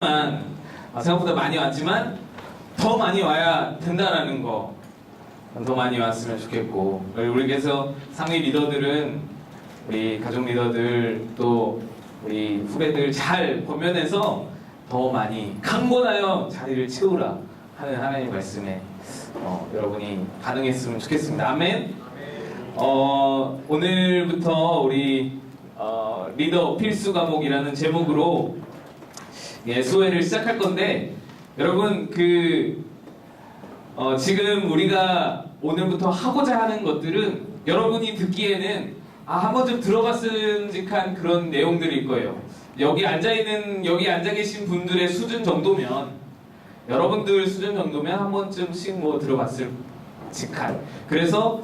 생각보다 많이 왔지만 더 많이 와야 된다라는 거, 더 많이 왔으면 좋겠고, 우리께서 상위 리더들은 우리 가족 리더들 또 우리 후배들 잘 권면해서 더 많이 강권하여 자리를 채우라 하는 하나님의 말씀에 여러분이 반응했으면 좋겠습니다. 아멘. 오늘부터 우리 리더 필수 과목이라는 제목으로 수회를 시작할 건데, 여러분 지금 우리가 오늘부터 하고자 하는 것들은 여러분이 듣기에는 한 번쯤 들어봤음직한 그런 내용들일 거예요. 여기 앉아 계신 분들의 수준 정도면, 여러분들 수준 정도면 한 번쯤씩 들어봤을 직한. 그래서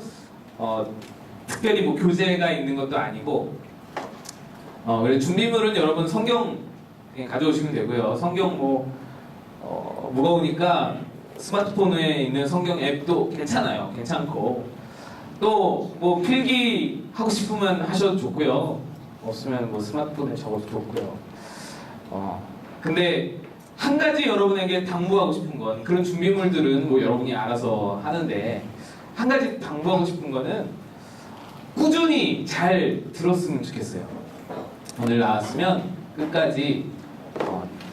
특별히 교재가 있는 것도 아니고, 그래서 준비물은 여러분 성경 가져오시면 되고요. 성경 무거우니까 스마트폰에 있는 성경 앱도 괜찮고, 또 필기 하고 싶으면 하셔도 좋고요. 없으면 스마트폰에 적어도 좋고요. 근데 한 가지 여러분에게 당부하고 싶은 건, 그런 준비물들은 여러분이 알아서 하는데, 한 가지 당부하고 싶은 거는 꾸준히 잘 들었으면 좋겠어요. 오늘 나왔으면 끝까지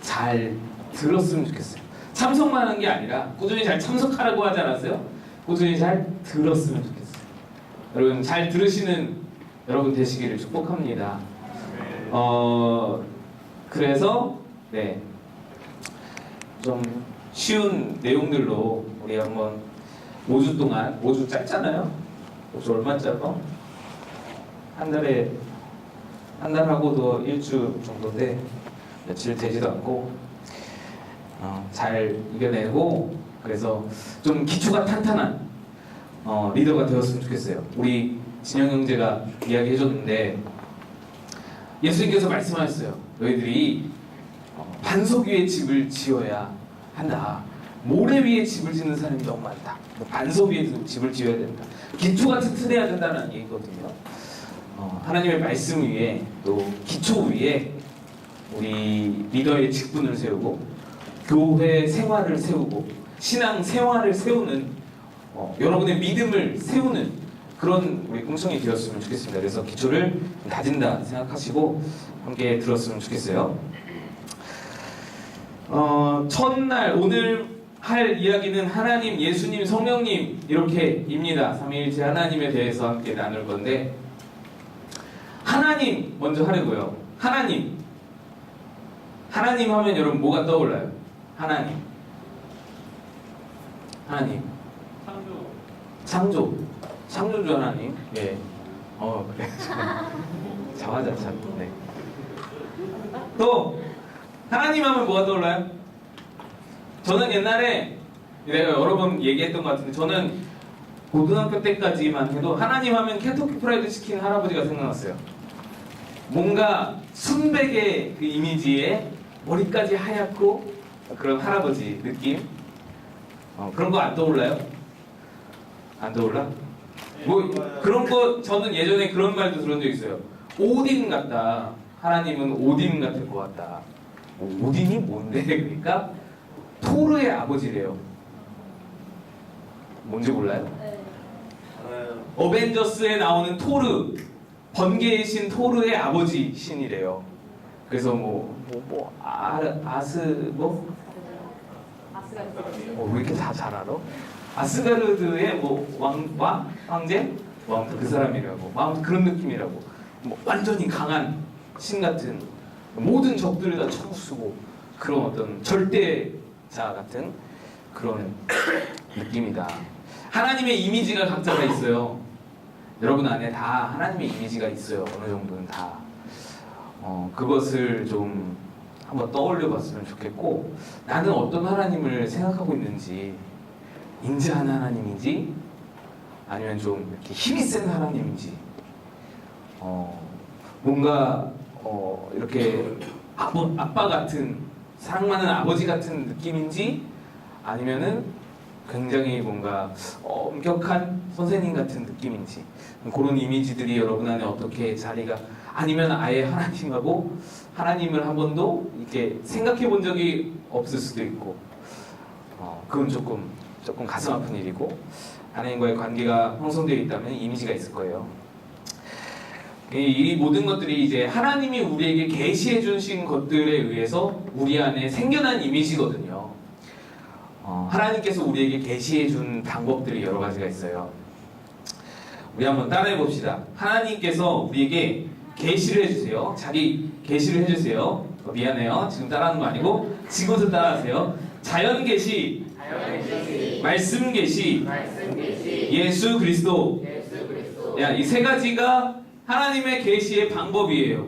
잘 들었으면 좋겠어요. 참석만 하는 게 아니라 꾸준히 잘 참석하라고 하지 않았어요? 꾸준히 잘 들었으면 좋겠어요. 여러분 잘 들으시는 여러분 되시기를 축복합니다. 그래서 좀 쉬운 내용들로 우리 한번 5주 동안, 5주 짧잖아요? 5주 얼마 짧아? 한 달 하고도 1주 정도인데 며칠 되지도 않고 잘 이겨내고, 그래서 좀 기초가 탄탄한 리더가 되었으면 좋겠어요. 우리 진영 형제가 이야기해줬는데, 예수님께서 말씀하셨어요. 너희들이 반석 위에 집을 지어야 한다. 모래 위에 집을 짓는 사람이 너무 많다. 반석 위에 집을 지어야 된다. 기초가 튼튼해야 된다는 얘기거든요. 하나님의 말씀 위에, 또 기초 위에 우리 리더의 직분을 세우고, 교회 생활을 세우고, 신앙 생활을 세우는, 여러분의 믿음을 세우는 그런 우리 공성이 되었으면 좋겠습니다. 그래서 기초를 다진다 생각하시고 함께 들었으면 좋겠어요. 첫날 오늘 할 이야기는 하나님, 예수님, 성령님 이렇게입니다. 삼위일체 하나님에 대해서 함께 나눌 건데, 하나님 먼저 하려고요. 하나님 하면 여러분 뭐가 떠올라요? 하나님 창조주 하나님. 그래. 자화자찬. 또 하나님 하면 뭐가 떠올라요? 저는 옛날에 내가 여러 번 얘기했던 것 같은데, 저는 고등학교 때까지만 해도 하나님 하면 켄터키 프라이드 치킨 할아버지가 생각났어요. 뭔가 순백의 그 이미지에 머리까지 하얗고 그런 할아버지 느낌? 그런 거 안 떠올라요? 안 떠올라? 그런 거, 저는 예전에 그런 말도 들은 적 있어요. 오딘 같다. 하나님은 오딘 같을 것 같다. 오딘이 뭔데? 그러니까 토르의 아버지래요. 뭔지 몰라요? 어벤져스에 나오는 토르, 번개의 신 토르의 아버지 신이래요. 그래서 왜 이렇게 다 잘 알아? 아스가르드의 왕제? 아무튼 그 사람이라고. 아무튼 그런 느낌이라고. 완전히 강한 신 같은, 모든 적들을 다 쳐부수고 그런 어떤 절대자 같은 그런 느낌이다. 하나님의 이미지가 각자가 있어요. 여러분 안에 다 하나님의 이미지가 있어요. 어느 정도는 다. 그것을 좀 한번 떠올려 봤으면 좋겠고, 나는 어떤 하나님을 생각하고 있는지, 인자한 하나님인지, 아니면 좀 이렇게 힘이 센 하나님인지, 뭔가 이렇게 아빠 같은, 사랑 많은 아버지 같은 느낌인지, 아니면은 굉장히 뭔가 엄격한 선생님 같은 느낌인지, 그런 이미지들이 여러분 안에 어떻게 자리가 아니면 아예 하나님을 한 번도 이렇게 생각해 본 적이 없을 수도 있고, 그건 조금 가슴 아픈 일이고, 하나님과의 관계가 형성되어 있다면 이미지가 있을 거예요. 이 모든 것들이 이제 하나님이 우리에게 계시해 주신 것들에 의해서 우리 안에 생겨난 이미지거든요. 하나님께서 우리에게 계시해 준 방법들이 여러 가지가 있어요. 우리 한번 따라해 봅시다. 하나님께서 우리에게 계시를 해주세요. 자기 계시를 해주세요. 미안해요. 지금 따라하는 거 아니고 지금부터 따라하세요. 자연 계시, 말씀 계시, 예수 그리스도. 야, 이 세 가지가 하나님의 계시의 방법이에요.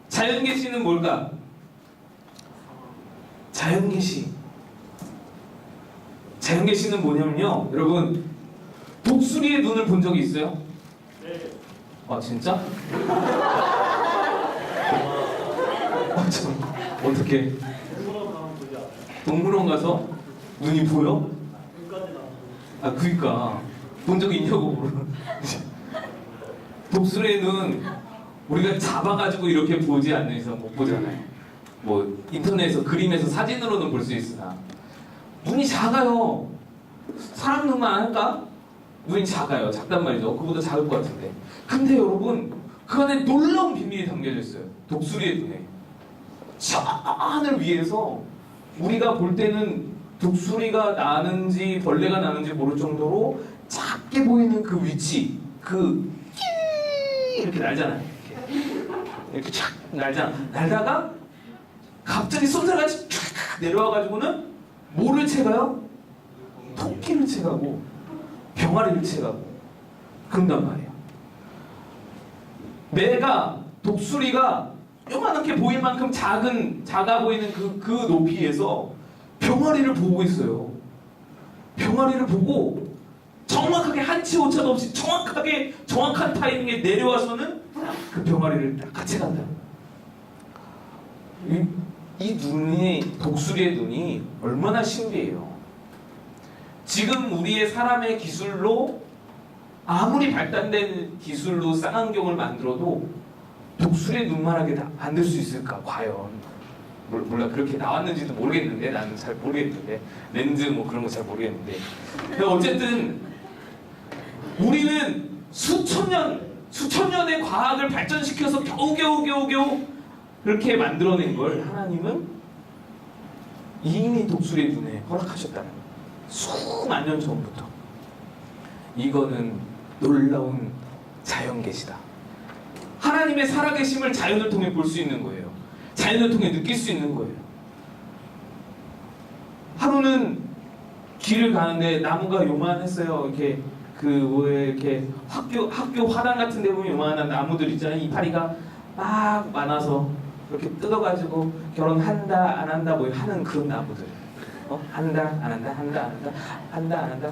자연 계시는 뭘까? 자연 계시. 자연 계시는 뭐냐면요, 여러분, 독수리의 눈을 본 적이 있어요? 네. 아, 진짜? 참, 어떻게? 동물원 가면 보자. 동물원 가서 눈이 보여? 눈까지 나오고. 아, 그니까 본 적 있냐고 물어. 독수리의 눈 우리가 잡아가지고 이렇게 보지 않는 이상 못 보잖아요. 뭐 인터넷에서 그림에서 사진으로는 볼 수 있으나 눈이 작아요. 사람 눈만 할까? 눈이 작아요. 작단 말이죠. 그보다 작을 것 같은데. 근데 여러분, 그 안에 놀라운 비밀이 담겨져 있어요. 독수리의 눈에. 저 하늘 위에서 우리가 볼 때는 독수리가 나는지 벌레가 나는지 모를 정도로 작게 보이는 그 위치, 이렇게 날잖아요. 이렇게 촥 날잖아. 날다가 갑자기 쏜살같이 촥 내려와가지고는 뭐를 채가요? 토끼를 채가고 병아리를 채가고 그런단 말이에요. 내가 독수리가 요만하게 보일 만큼 작아 보이는 그 높이에서 병아리를 보고 있어요. 병아리를 보고 정확하게 한치 오차도 없이 정확한 타이밍에 내려와서는 그 병아리를 딱 같이 간다. 이 눈이, 독수리의 눈이 얼마나 신비해요. 지금 우리의 사람의 기술로, 아무리 발달된 기술로 쌍안경을 만들어도 독수리의 눈만하게 만들 수 있을까 과연? 몰라, 그렇게 나왔는지도 모르겠는데, 나는 잘 모르겠는데, 렌즈 뭐 그런 거 잘 모르겠는데, 어쨌든 우리는 수천 년의 과학을 발전시켜서 겨우 그렇게 만들어낸 걸 하나님은 이미 독수리의 눈에 허락하셨다는 거예요. 수만 년 전부터. 이거는 놀라운 자연 계시다. 하나님의 살아계심을 자연을 통해 볼 수 있는 거예요. 자연을 통해 느낄 수 있는 거예요. 하루는 길을 가는데 나무가 요만했어요. 이렇게 이렇게 학교 화단 같은 데 보면 요만한 나무들 있잖아요. 이파리가 막 많아서 이렇게 뜯어가지고 결혼한다 안 한다 뭐 하는 그런 나무들. 한다 안 한다, 한다 안 한다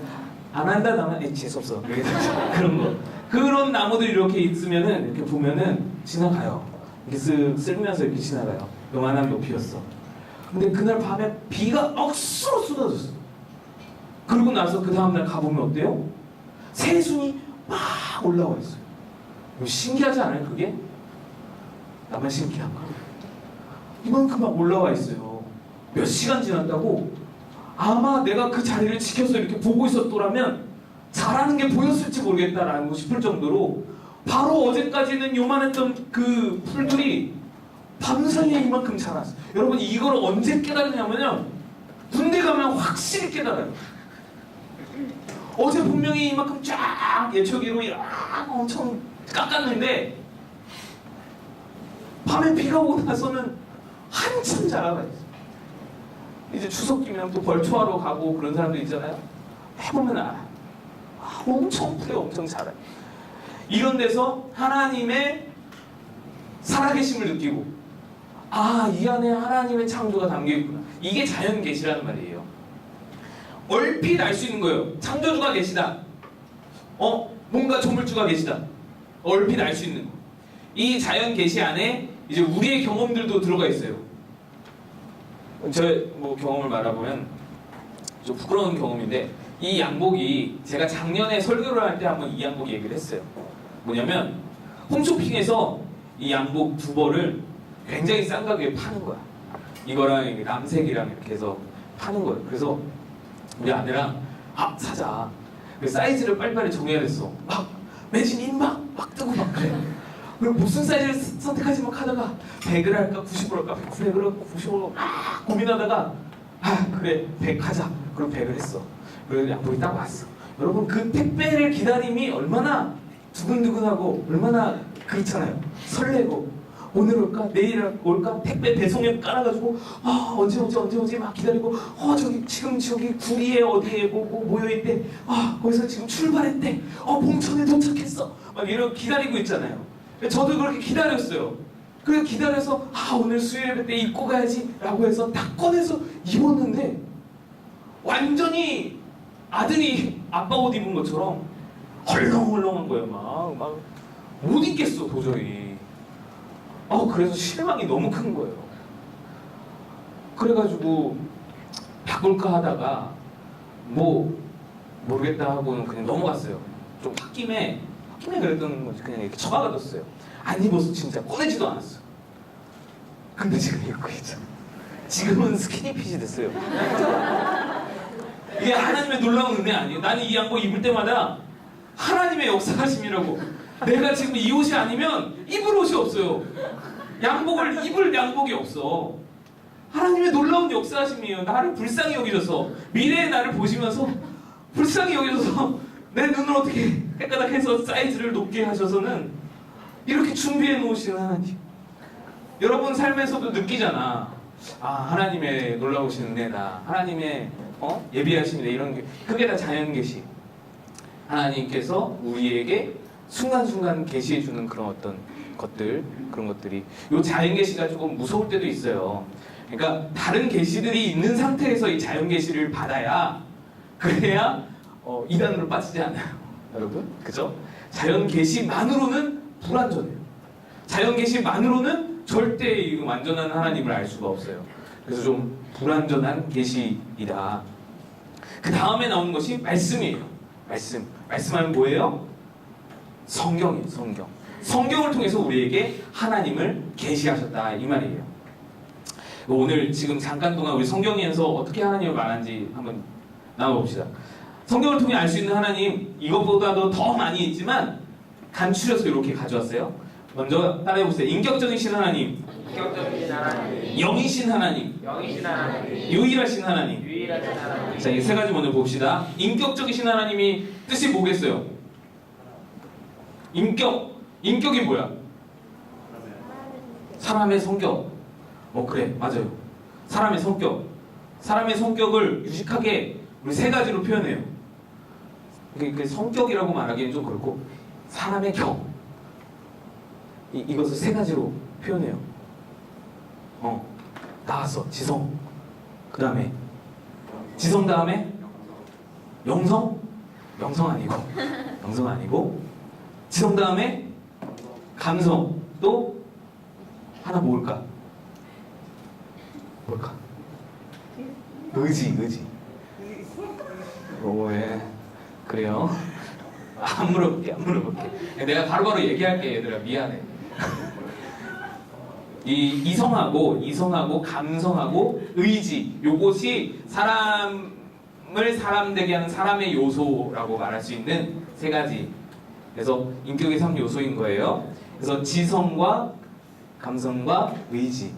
안 한다 나면 재수없어. 그런 거. 그런 나무들이 이렇게 있으면은 이렇게 보면은 지나가요. 이렇게 쓸면서 이렇게 지나가요. 요만한 높이였어. 근데 그날 밤에 비가 억수로 쏟아졌어. 그러고 나서 그 다음날 가보면 어때요? 새순이 막 올라와 있어요. 신기하지 않아요, 그게? 나만 신기한가? 이만큼 막 올라와 있어요. 몇 시간 지났다고? 아마 내가 그 자리를 지켜서 이렇게 보고 있었더라면 잘하는 게 보였을지 모르겠다라고 싶을 정도로 바로 어제까지는 요만했던 그 풀들이 밤사이에 이만큼 자랐어요. 여러분, 이걸 언제 깨달으냐면요, 군대 가면 확실히 깨달아요. 어제 분명히 이만큼 쫙 예초기로 엄청 깎았는데 밤에 비가 오고 나서는 한참 자라가 있어요. 이제 추석이면 또 벌초하러 가고 그런 사람들 있잖아요. 해보면 엄청 크게 엄청 자라요. 이런 데서 하나님의 살아계심을 느끼고, 이 안에 하나님의 창조가 담겨있구나. 이게 자연 계시라는 말이에요. 얼핏 알 수 있는 거예요. 창조주가 계시다. 뭔가 조물주가 계시다. 얼핏 알 수 있는 거. 이 자연 계시 안에 이제 우리의 경험들도 들어가 있어요. 저의 경험을 말해보면 좀 부끄러운 경험인데, 이 양복이 제가 작년에 설교를 할 때 한번 이 양복 얘기를 했어요. 뭐냐면 홈쇼핑에서 이 양복 두 벌을 굉장히 싼 가격에 파는 거야. 이거랑 이게 남색이랑 이렇게 해서 파는 거예요. 그래서 우리 아내랑 사자. 그 사이즈를 빨리빨리 정해야 됐어. 막 매진인 막 뜨고 막 그래. 그리고 무슨 사이즈를 선택하지 막 하다가 100을 할까 90을 할까 100을 할까 90을 막 고민하다가 그래 100 하자. 그럼 100을 했어. 그래서 양복이 딱 왔어. 여러분 그 택배를 기다림이 얼마나 두근두근하고 얼마나 그렇잖아요. 설레고 오늘 올까 내일 올까 택배 배송앱 깔아가지고 언제 오지 막 기다리고 저기 지금 저기 구리에 어디에 뭐 모여있대. 거기서 지금 출발했대. 봉천에 도착했어. 막 이러고 기다리고 있잖아요. 저도 그렇게 기다렸어요. 그래서 기다려서 오늘 수요 예배 때 입고 가야지 라고 해서 딱 꺼내서 입었는데 완전히 아들이 아빠 옷 입은 것처럼 헐렁헐렁한 거예요. 막 못 입겠어 도저히. 그래서 실망이 너무 큰 거예요. 그래가지고 바꿀까 하다가 뭐 모르겠다 하고는 그냥 넘어갔어요. 좀 홧김에 그랬던 거지. 그냥 이렇게 처박아뒀어요. 안 입어서 진짜 꺼내지도 않았어. 근데 지금 입고 있죠. 지금은 스키니핏이 됐어요. 이게 하나님의 놀라운 은혜 아니에요. 나는 이 양복 입을 때마다 하나님의 역사하심이라고. 내가 지금 이 옷이 아니면 입을 옷이 없어요. 양복을 입을 양복이 없어. 하나님의 놀라운 역사하심이에요. 나를 불쌍히 여기셔서 미래의 나를 보시면서 불쌍히 여기셔서 내 눈을 어떻게 깨끗하게 해서 사이즈를 높게 하셔서는 이렇게 준비해 놓으시는 하나님. 여러분 삶에서도 느끼잖아. 하나님의 놀라우신 은혜다. 하나님의 예비하심이다. 이런 게 그게 다 자연 계시. 하나님께서 우리에게 순간순간 계시해 주는 그런 어떤 그런 것들이 요 자연 계시가 조금 무서울 때도 있어요. 그러니까 다른 계시들이 있는 상태에서 이 자연 계시를 받아야 그래야 이단으로 빠지지 않아요. 여러분, 그죠? 자연 계시만으로는 불완전해요. 자연 계시만으로는 절대 이 완전한 하나님을 알 수가 없어요. 그래서 좀 불완전한 계시이다. 그 다음에 나오는 것이 말씀이에요. 말씀하면 뭐예요? 성경이에요. 성경을 통해서 우리에게 하나님을 계시하셨다 이 말이에요. 오늘 지금 잠깐 동안 우리 성경에서 어떻게 하나님을 말하는지 한번 나눠봅시다. 성경을 통해 알 수 있는 하나님 이것보다도 더 많이 있지만 간추려서 이렇게 가져왔어요. 먼저 따라해보세요. 인격적이신 하나님, 영이신 하나님, 유일하신 하나님. 자, 이 세 가지 먼저 봅시다. 인격적이신 하나님이 뜻이 뭐겠어요? 인격이 뭐야? 사람의 성격. 그래, 맞아요. 사람의 성격을 유식하게 우리 세 가지로 표현해요. 그 성격이라고 말하기는 좀 그렇고 사람의 격. 이것을 세 가지로 표현해요. 나왔어. 지성. 그 다음에 지성 다음에 영성 아니고 지성 다음에 감성. 또 하나 뭘까? 의지. 왜? 그래요? 안 물어볼게. 내가 바로바로 얘기할게. 얘들아 미안해. 이 이성하고 감성하고 의지, 요것이 사람을 사람 되게 하는 사람의 요소라고 말할 수 있는 세 가지. 그래서 인격의 3요소인 거예요. 그래서 지성과 감성과 의지.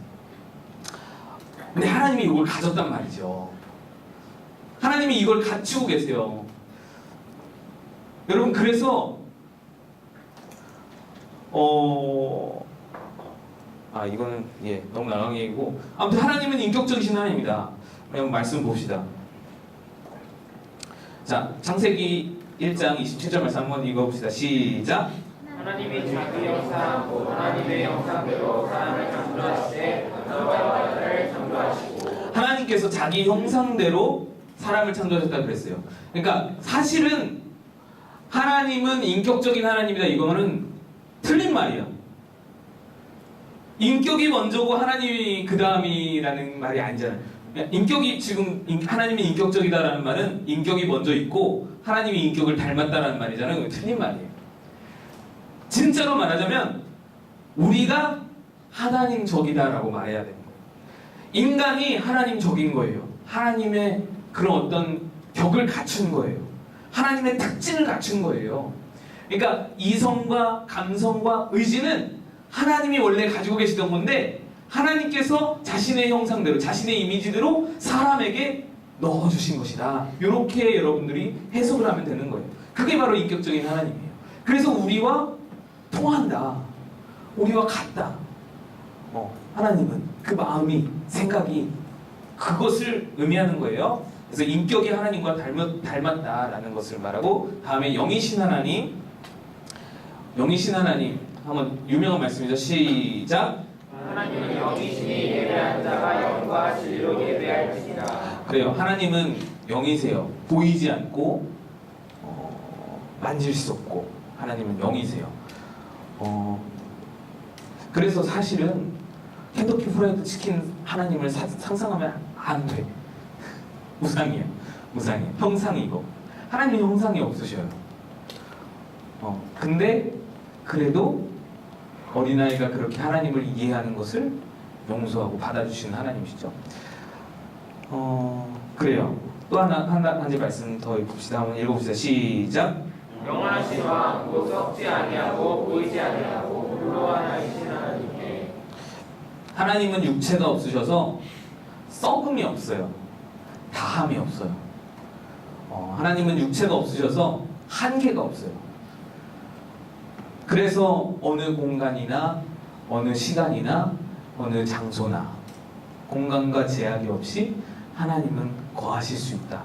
근데 하나님이 이걸 가졌단 말이죠. 하나님이 이걸 갖추고 계세요. 여러분, 그래서 이거는 너무 나간 얘기고, 아무튼 하나님은 인격적이신 하나님입니다. 그냥 말씀 봅시다. 자, 창세기 1장 27절 말씀 한번 읽어봅시다. 시작. 하나님이 자기 형상하고 하나님의 형상대로 사람을 창조하시되 남자와 여자를 창조하시고. 하나님께서 자기 형상대로 사람을 창조하셨다 그랬어요. 그러니까 사실은 하나님은 인격적인 하나님이다, 이거는 틀린 말이야. 인격이 먼저고 하나님이 그 다음이라는 말이 아니잖아요. 인격이 지금 하나님이 인격적이다라는 말은 인격이 먼저 있고 하나님이 인격을 닮았다라는 말이잖아요. 그건 틀린 말이에요. 진짜로 말하자면 우리가 하나님 적이다라고 말해야 되는 거예요. 인간이 하나님 적인 거예요. 하나님의 그런 어떤 격을 갖춘 거예요. 하나님의 특징을 갖춘 거예요. 그러니까 이성과 감성과 의지는 하나님이 원래 가지고 계시던 건데 하나님께서 자신의 형상대로 자신의 이미지대로 사람에게 넣어주신 것이다. 이렇게 여러분들이 해석을 하면 되는 거예요. 그게 바로 인격적인 하나님이에요. 그래서 우리와 통한다. 우리와 같다. 하나님은 그 마음이 생각이 그것을 의미하는 거예요. 그래서 인격이 하나님과 닮았다라는 것을 말하고 다음에 영이신 하나님 한번 유명한 말씀이죠. 시작. 하나님은 영이시니 예배하는 자가 영과 진리로 예배할지니라. 그래요. 하나님은 영이세요. 보이지 않고 만질 수 없고 하나님은 영이세요. 그래서 사실은 켄터키 프라이드 치킨 하나님을 상상하면 안 돼. 우상이에요. 형상이고 하나님 형상이 없으셔요. 근데 그래도 어린아이가 그렇게 하나님을 이해하는 것을 용서하고 받아주시는 하나님이시죠. 그래요. 또 한 가지 말씀 더 봅시다. 한번 읽어봅시다. 시작. 영원하신 왕, 곧 썩지 아니하고 보이지 아니하고 홀로 하나이신 하나님께. 하나님은 육체가 없으셔서 썩음이 없어요. 다함이 없어요. 하나님은 육체가 없으셔서 한계가 없어요. 그래서 어느 공간이나 어느 시간이나 어느 장소나 공간과 제약이 없이 하나님은 거하실 수 있다.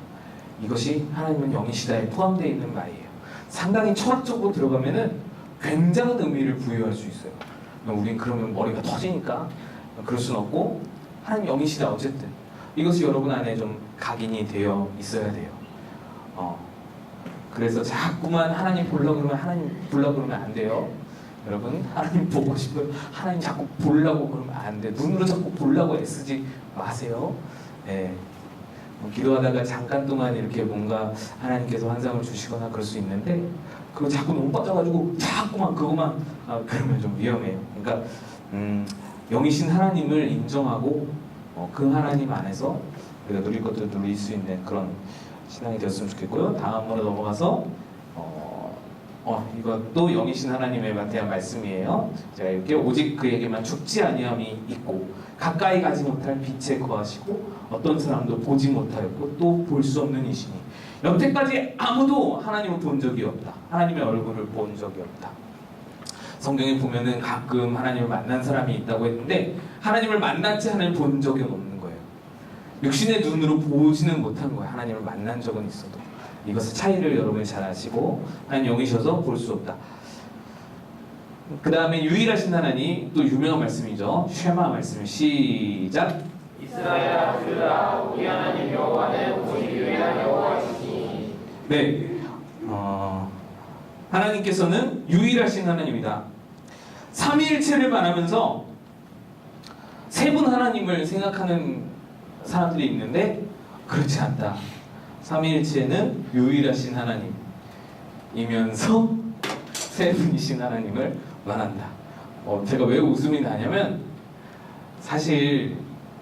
이것이 하나님은 영이시다에 포함되어 있는 말이에요. 상당히 철학적으로 들어가면은 굉장한 의미를 부여할 수 있어요. 우린 그러면 머리가 터지니까 그럴 수는 없고 하나님 영이시다. 어쨌든 이것이 여러분 안에 좀 각인이 되어 있어야 돼요. 그래서 자꾸만 하나님 보려고 그러면 안 돼요. 여러분 하나님 보고 싶어요. 하나님 자꾸 보려고 그러면 안 돼. 눈으로 자꾸 보려고 애쓰지 마세요. 네. 기도하다가 잠깐 동안 이렇게 뭔가 하나님께서 환상을 주시거나 그럴 수 있는데 그거 자꾸 너무 빠져가지고 자꾸만 그것만 그러면 좀 위험해요. 그러니까 영이신 하나님을 인정하고 그 하나님 안에서 우리가 누릴 것들을 누릴 수 있는 그런 신앙이 되었으면 좋겠고요. 다음으로 넘어가서 이것도 영이신 하나님에 대한 말씀이에요. 제가 이렇게 오직 그에게만 죽지 아니함이 있고 가까이 가지 못할 빛에 거하시고 어떤 사람도 보지 못하였고 또 볼 수 없는 이시니 여태까지 아무도 하나님을 본 적이 없다. 하나님의 얼굴을 본 적이 없다. 성경에 보면은 가끔 하나님을 만난 사람이 있다고 했는데 하나님을 만났지 하나님을 본 적이 없는 거예요. 육신의 눈으로 보지는 못한 거예요. 하나님을 만난 적은 있어도. 이것의 차이를 여러분이 잘 아시고 하나님 영이셔서 볼 수 없다. 그 다음에 유일하신 하나님 또 유명한 말씀이죠. 쉐마 말씀 시작. 이스라엘아 들으라 우리 하나님 여호와는 오직 유일한 여호와이시니. 네, 하나님께서는 유일하신 하나님이다. 삼위일체를 말하면서 세 분 하나님을 생각하는 사람들이 있는데 그렇지 않다. 삼위일체는 유일하신 하나님이면서 세 분이신 하나님을 말한다. 제가 왜 웃음이 나냐면 사실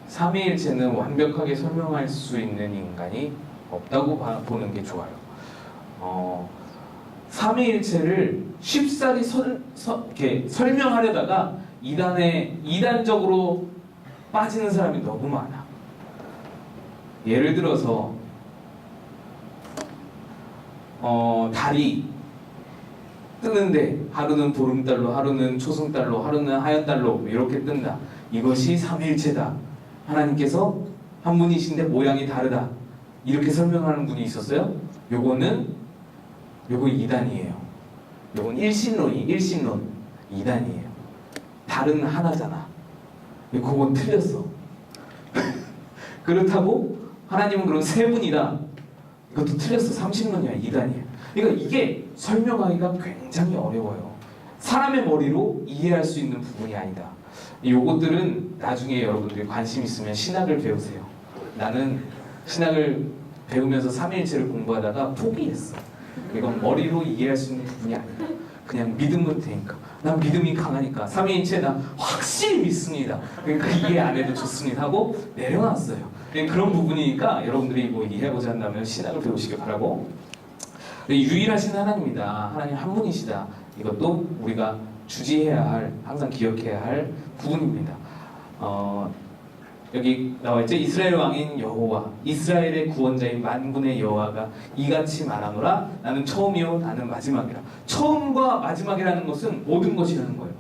삼위일체는 완벽하게 설명할 수 있는 인간이 없다고 보는 게 좋아요. 삼위일체를 쉽사리 이렇게 설명하려다가 이단적으로 빠지는 사람이 너무 많아. 예를 들어서 달이 뜨는데 하루는 보름달로, 하루는 초승달로, 하루는 하얀달로 이렇게 뜬다. 이것이 삼위일체다. 하나님께서 한 분이신데 모양이 다르다. 이렇게 설명하는 분이 있었어요. 요거 이단이에요. 요건 일신론 2단이에요. 달은 하나잖아. 그건 틀렸어. 그렇다고 하나님은 그럼 세 분이다. 이것도 틀렸어. 30년이야. 2단이야. 그러니까 이게 설명하기가 굉장히 어려워요. 사람의 머리로 이해할 수 있는 부분이 아니다. 요것들은 나중에 여러분들이 관심 있으면 신학을 배우세요. 나는 신학을 배우면서 삼위일체를 공부하다가 포기했어. 이건 머리로 이해할 수 있는 부분이 아니다. 그냥 믿으면 되니까. 난 믿음이 강하니까 삼위일체 나 확실히 믿습니다. 그러니까 이해 안 해도 좋습니다 하고 내려놨어요. 그런 부분이니까 여러분들이 뭐 이해하고자 한다면 신학을 배우시길 바라고. 유일하신 하나님이다. 하나님 한 분이시다. 이것도 우리가 주지해야 할, 항상 기억해야 할 부분입니다. 여기 나와있죠. 이스라엘 왕인 여호와, 이스라엘의 구원자인 만군의 여호와가 이같이 말하노라. 나는 처음이요 나는 마지막이라. 처음과 마지막이라는 것은 모든 것이라는 거예요.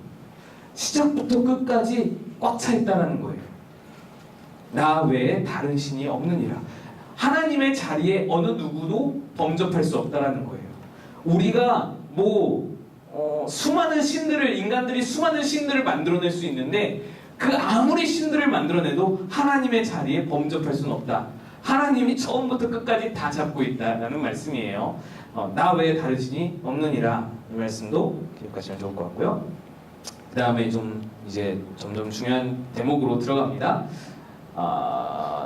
시작부터 끝까지 꽉 차 있다는 거예요. 나 외에 다른 신이 없느니라. 하나님의 자리에 어느 누구도 범접할 수 없다라는 거예요. 우리가 수많은 신들을, 인간들이 수많은 신들을 만들어낼 수 있는데 그 아무리 신들을 만들어내도 하나님의 자리에 범접할 수는 없다. 하나님이 처음부터 끝까지 다 잡고 있다라는 말씀이에요. 나 외에 다른 신이 없느니라. 이 말씀도 기억하시면 좋을 것 같고요. 그 다음에 좀 이제 점점 중요한 대목으로 들어갑니다.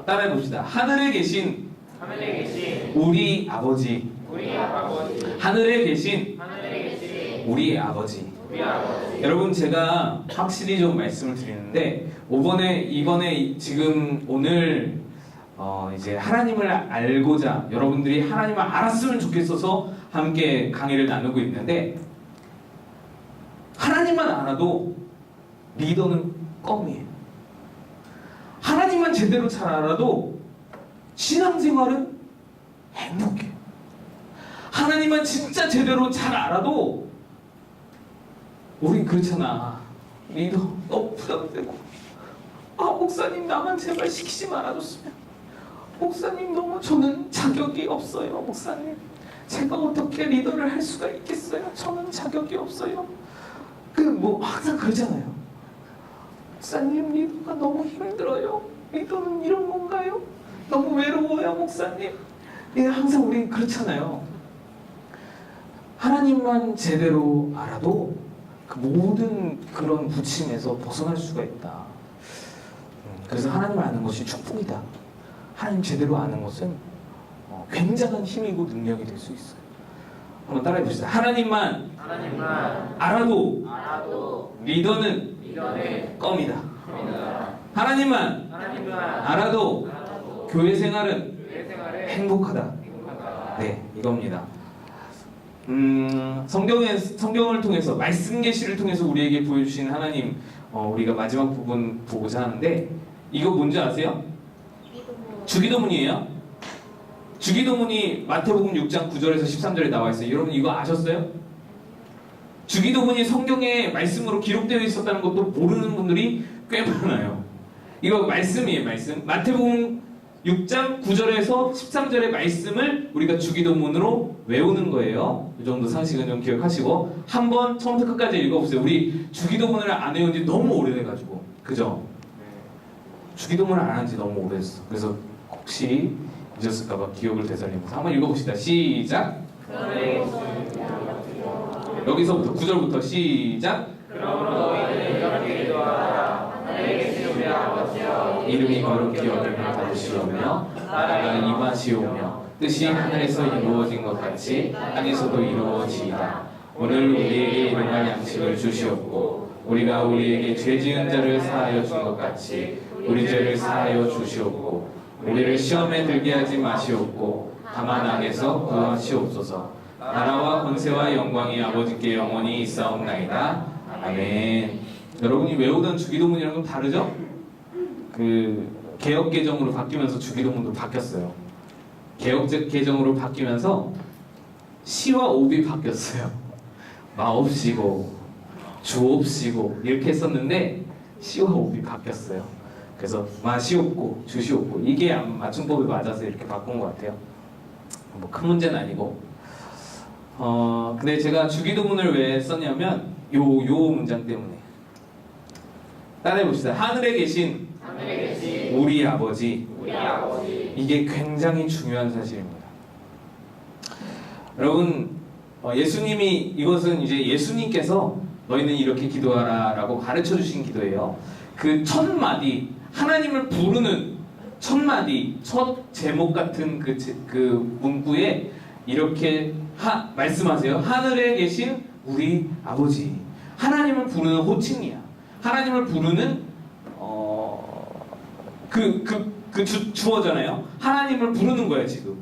따라해 봅시다. 하늘에 계신 우리 아버지. 하늘에 계신 우리 아버지. 여러분, 제가 확실히 좀 말씀을 드리는데 이번에 지금 오늘 이제 하나님을 알고자, 여러분들이 하나님을 알았으면 좋겠어서 함께 강의를 나누고 있는데, 하나님만 알아도 리더는 껌이에요. 하나님만 제대로 잘 알아도 신앙생활은 행복해요. 하나님만 진짜 제대로 잘 알아도 우린 그렇잖아. 리더 너무 부담되고, 목사님 나만 제발 시키지 말아줬으면. 목사님 너무 저는 자격이 없어요. 목사님 제가 어떻게 리더를 할 수가 있겠어요? 저는 자격이 없어요. 항상 그러잖아요. 목사님 리더가 너무 힘들어요. 리더는 이런 건가요? 너무 외로워요 목사님. 항상 우리 그렇잖아요. 하나님만 제대로 알아도 그 모든 그런 부침에서 벗어날 수가 있다. 그래서 하나님을 아는 것이 축복이다. 하나님 제대로 아는 것은 굉장한 힘이고 능력이 될 수 있어요. 한번 따라해 봅시다. 하나님만 알아도 리더는 껌이다. 하나님만 알아도 교회 생활은 행복하다. 네, 이겁니다. 성경을 통해서, 말씀 계시를 통해서 우리에게 보여주신 하나님, 우리가 마지막 부분 보고자 하는데, 이거 뭔지 아세요? 주기도문이에요. 주기도문이 마태복음 6장 9절에서 13절에 나와 있어요. 여러분 이거 아셨어요? 주기도문이 성경에 말씀으로 기록되어 있었다는 것도 모르는 분들이 꽤 많아요. 이거 말씀이에요, 말씀. 마태복음 6장 9절에서 13절의 말씀을 우리가 주기도문으로 외우는 거예요. 이 정도 상식은 좀 기억하시고 한번 처음부터 끝까지 읽어보세요. 우리 주기도문을 안 외운 지 너무 오래돼가지고, 그죠? 주기도문을 안 한 지 너무 오래됐어. 그래서 혹시 잊었을까봐 기억을 되살리면서 한번 읽어봅시다. 시작. 여기서부터 9절부터 시작. 그러므로 너희는 이렇게 기도하라. 하늘에 계신 우리 아버지여, 이름이 거룩히 여김을 받으시오며 나라가 임하시오며 뜻이 하늘에서 이루어진 것 같이 땅에서도 이루어지이다. 오늘 우리에게 일용할 양식을 주시옵고 우리가 우리에게 죄 지은 자를 사하여 준 것 같이 우리 죄를 사하여 주시옵고 우리를 시험에 들게 하지 마시옵고 다만 악에서 구하시옵소서. 나라와 권세와 영광이 아버지께 영원히 있사옵나이다. 아멘. 여러분이 외우던 주기도문이랑 좀 다르죠? 개혁 개정으로 바뀌면서 주기도문도 바뀌었어요. 개혁 개정으로 바뀌면서 시와 옵이 바뀌었어요. 마옵시고 주옵시고 이렇게 했었는데 시와 옵이 바뀌었어요. 그래서 마시옵고 주시옵고 이게 맞춤법에 맞아서 이렇게 바꾼 것 같아요. 큰 문제는 아니고. 근데 제가 주기도문을 왜 썼냐면 요 문장 때문에. 따라해 봅시다. 하늘에 계신 우리 아버지. 이게 굉장히 중요한 사실입니다. 여러분, 예수님이, 이것은 이제 예수님께서 너희는 이렇게 기도하라 라고 가르쳐 주신 기도예요. 그 첫 마디, 하나님을 부르는 첫 마디, 첫 제목 같은 그 문구에 이렇게 말씀하세요. 하늘에 계신 우리 아버지. 하나님을 부르는 호칭이야. 하나님을 부르는 주어잖아요. 하나님을 부르는 거야 지금.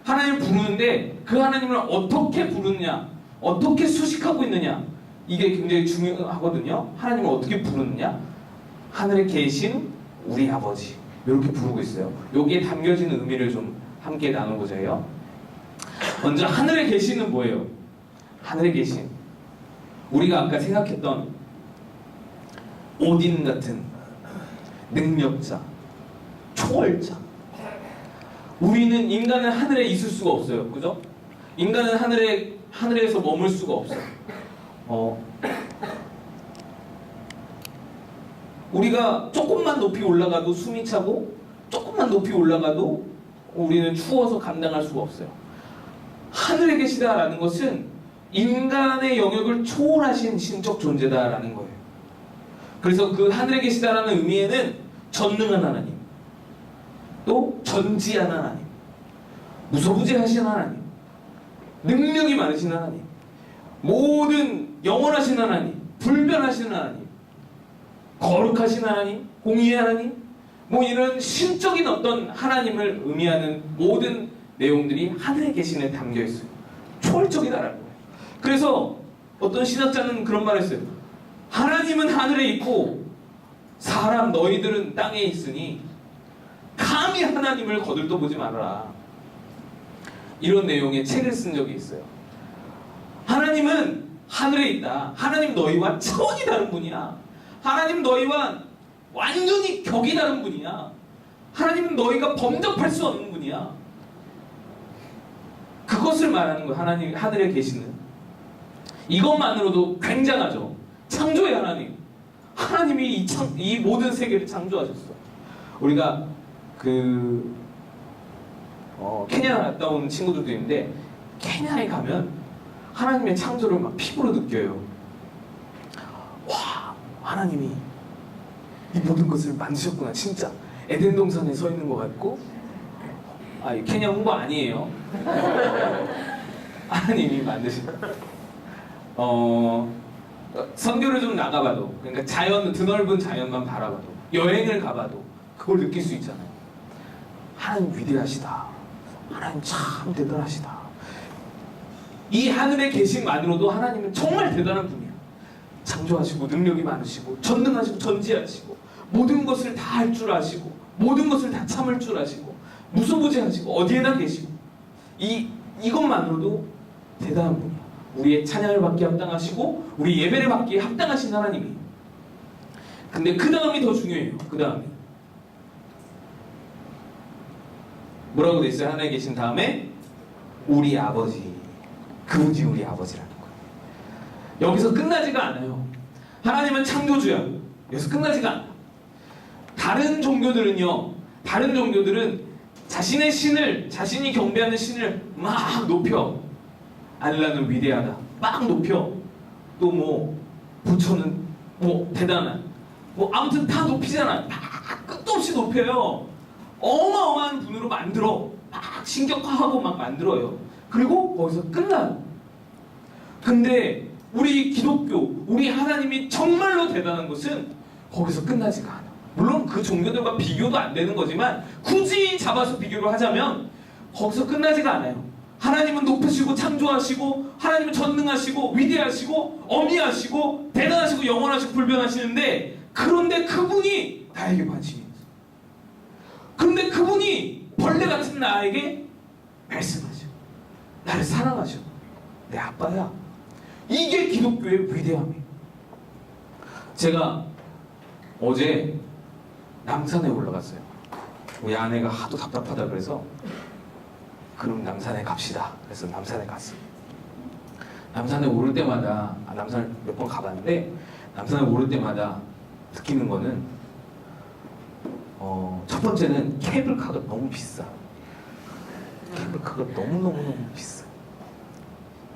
하나님을 부르는데 그 하나님을 어떻게 부르느냐, 어떻게 수식하고 있느냐, 이게 굉장히 중요하거든요. 하나님을 어떻게 부르느냐, 하늘에 계신 우리 아버지 이렇게 부르고 있어요. 여기에 담겨지는 의미를 좀 함께 나눠보자 해요. 먼저 하늘에 계시는 뭐예요? 하늘에 계신, 우리가 아까 생각했던 오딘 같은 능력자, 초월자. 우리는, 인간은 하늘에 있을 수가 없어요. 그죠? 인간은 하늘에서 머물 수가 없어요. 우리가 조금만 높이 올라가도 숨이 차고, 조금만 높이 올라가도 우리는 추워서 감당할 수가 없어요. 하늘에 계시다라는 것은 인간의 영역을 초월하신 신적 존재다라는 거예요. 그래서 그 하늘에 계시다라는 의미에는 전능한 하나님, 또 전지한 하나님, 무소부재하신 하나님, 능력이 많으신 하나님, 모든 영원하신 하나님, 불변하신 하나님, 거룩하신 하나님, 공의의 하나님, 뭐 이런 신적인 어떤 하나님을 의미하는 모든 내용들이 하늘에 계신에 담겨 있어요. 초월적이다라는 거예요. 그래서 어떤 신학자는 그런 말을 했어요. 하나님은 하늘에 있고 사람 너희들은 땅에 있으니 감히 하나님을 거들떠보지 말아라. 이런 내용의 책을 쓴 적이 있어요. 하나님은 하늘에 있다. 하나님 너희와 차원이 다른 분이야. 하나님 너희와 완전히 격이 다른 분이야. 하나님은 너희가 범접할 수 없는 분이야. 그것을 말하는 거예요. 하나님 하늘에 계시는. 이것만으로도 굉장하죠. 창조의 하나님. 하나님이 이 모든 세계를 창조하셨어. 우리가 케냐 갔다 온 친구들도 있는데, 케냐에 가면 하나님의 창조를 막 피부로 느껴요. 와, 하나님이 이 모든 것을 만드셨구나. 진짜 에덴 동산에 서 있는 것 같고. 케냐 홍보 아니에요. 하나님이 만드신. 선교를 좀 나가봐도, 그러니까 드넓은 자연만 바라봐도, 여행을 가봐도 그걸 느낄 수 있잖아요. 하나님 위대하시다. 하나님 참 대단하시다. 이 하늘에 계신만으로도 하나님은 정말 대단한 분이야. 창조하시고 능력이 많으시고 전능하시고 전지하시고 모든 것을 다 할 줄 아시고 모든 것을 다 참을 줄 아시고 무소부재하시고 어디에나 계시고, 이것만으로도 대단한 분이야. 우리의 찬양을 받기에 합당하시고 우리 예배를 받기에 합당하신 하나님이. 근데 그 다음이 더 중요해요. 그 다음이 뭐라고 돼 있어요? 하나에 계신 다음에 우리 아버지. 그분이 우리 아버지라는 거예요. 여기서 끝나지가 않아요. 하나님은 창조주야. 여기서 끝나지가 않아. 다른 종교들은 자신의 신을, 자신이 경배하는 신을 막 높여. 알라는 위대하다. 막 높여. 또 부처는 대단한. 아무튼 다 높이잖아. 막 끝도 없이 높여요. 어마어마한 분으로 만들어. 막 신격화하고 막 만들어요. 그리고 거기서 끝나요. 근데 우리 기독교, 우리 하나님이 정말로 대단한 것은 거기서 끝나지가 않아. 물론 그 종교들과 비교도 안 되는 거지만 굳이 잡아서 비교를 하자면 거기서 끝나지가 않아요. 하나님은 높으시고 창조하시고 하나님은 전능하시고 위대하시고 어미하시고 대단하시고 영원하시고 불변하시는데, 그런데 그분이 나에게 관심이 있어. 그런데 그분이 벌레 같은 나에게 말씀하셔. 나를 사랑하셔. 내 아빠야. 이게 기독교의 위대함이에요. 제가 어제 남산에 올라갔어요. 우리 아내가 하도 답답하다 그래서 그럼 남산에 갑시다. 그래서 남산에 갔어요. 남산에 오를 때마다, 남산을 몇 번 가봤는데 남산에 오를 때마다 느끼는 거는 첫 번째는 케이블카가 너무 비싸. 케이블카가 너무너무 비싸.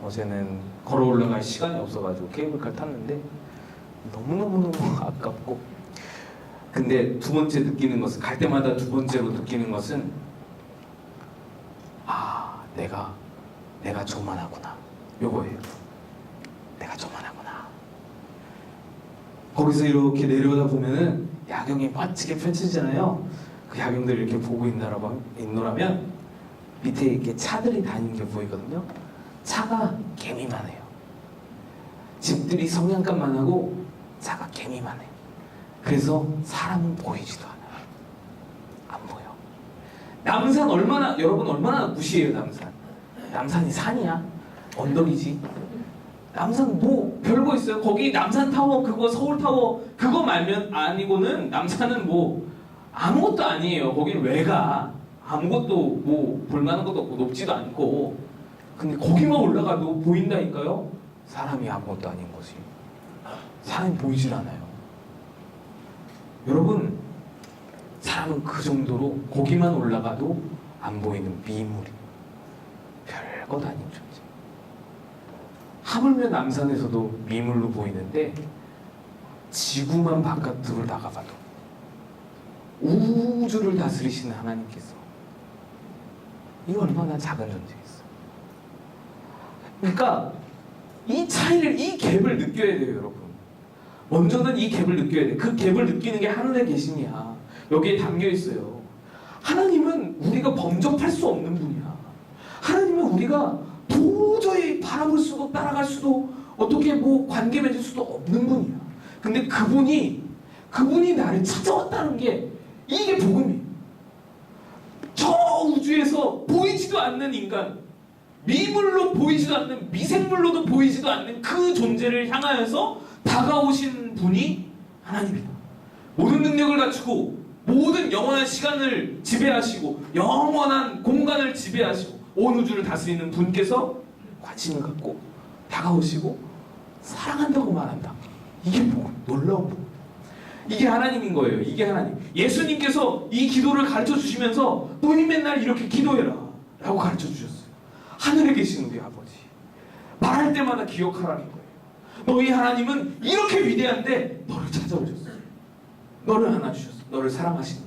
어제는 걸어 올라갈 시간이 없어가지고 케이블카를 탔는데 너무너무 아깝고, 근데 두 번째 느끼는 것은, 갈 때마다 두 번째로 느끼는 것은, 내가 내가 조만하구나. 요거예요. 내가 조만하구나. 거기서 이렇게 내려오다 보면은 야경이 멋지게 펼쳐지잖아요. 그 야경들을 이렇게 보고 있노라면 밑에 이렇게 차들이 다니는 게 보이거든요. 차가 개미만 해요. 집들이 성냥갑만 하고 차가 개미만 해요. 그래서 사람은 보이지도 않아요. 안 보여. 남산 여러분 얼마나 무시해요. 남산이 산이야? 언덕이지. 남산 뭐 별거 있어요? 거기 남산타워 그거 서울타워 그거 말면 아니고는 남산은 뭐 아무것도 아니에요. 거기는 왜 가? 아무것도 뭐 볼만한 것도 없고 높지도 않고. 근데 거기만 올라가도 보인다니까요. 사람이 아무것도 아닌 거지. 사람이 보이질 않아요. 여러분, 사람은 그 정도로 거기만 올라가도 안 보이는 미물이 별것 아닌 존재. 하물며 남산에서도 미물로 보이는데 지구만 바깥으로 나가봐도 우주를 다스리시는 하나님께서 이 얼마나 작은 존재겠어. 그러니까 이 차이를, 이 갭을 느껴야 돼요, 여러분. 먼저는 이 갭을 느껴야 돼. 그 갭을 느끼는 게 하늘에 계심이야. 여기에 담겨 있어요. 하나님은 우리가 범접할 수 없는 분이야. 하나님은 우리가 도저히 바라볼 수도 따라갈 수도 어떻게 뭐 관계 맺을 수도 없는 분이야. 근데 그분이 나를 찾아왔다는 게 이게 복음이에요. 저 우주에서 보이지도 않는 인간, 미물로 보이지도 않는, 미생물로도 보이지도 않는 그 존재를 향하여서 다가오신 분이 하나님이다. 모든 능력을 갖추고 모든 영원한 시간을 지배하시고 영원한 공간을 지배하시고 온 우주를 다스리는 분께서 관심을 갖고 다가오시고 사랑한다고 말한다. 이게 뭐 놀라운 복. 이게 하나님인 거예요. 이게 하나님. 예수님께서 이 기도를 가르쳐 주시면서 너희 맨날 이렇게 기도해라 라고 가르쳐 주셨어요. 하늘에 계신 우리 아버지, 말할 때마다 기억하라는 거예요. 너희 하나님은 이렇게 위대한데 너를 찾아오셨어요. 너를 하나 주셨어. 너를 사랑하시는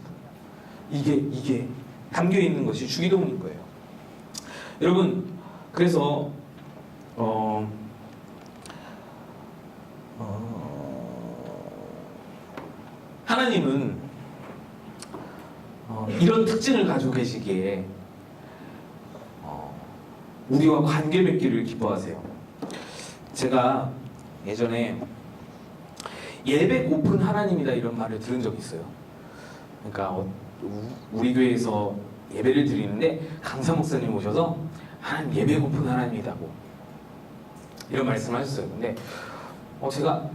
분이야. 이게 담겨 있는 것이 주기도문인 거예요. 여러분, 그래서 하나님은 이런 특징을 가지고 계시기에 우리와 관계 맺기를 기뻐하세요. 제가 예전에 예배 고픈 하나님이다 이런 말을 들은 적이 있어요. 그러니까 우리 교회에서 예배를 드리는데 강사 목사님 오셔서 하나님 예배 고픈 하나님이다고 이런 말씀을 하셨어요. 근데 제가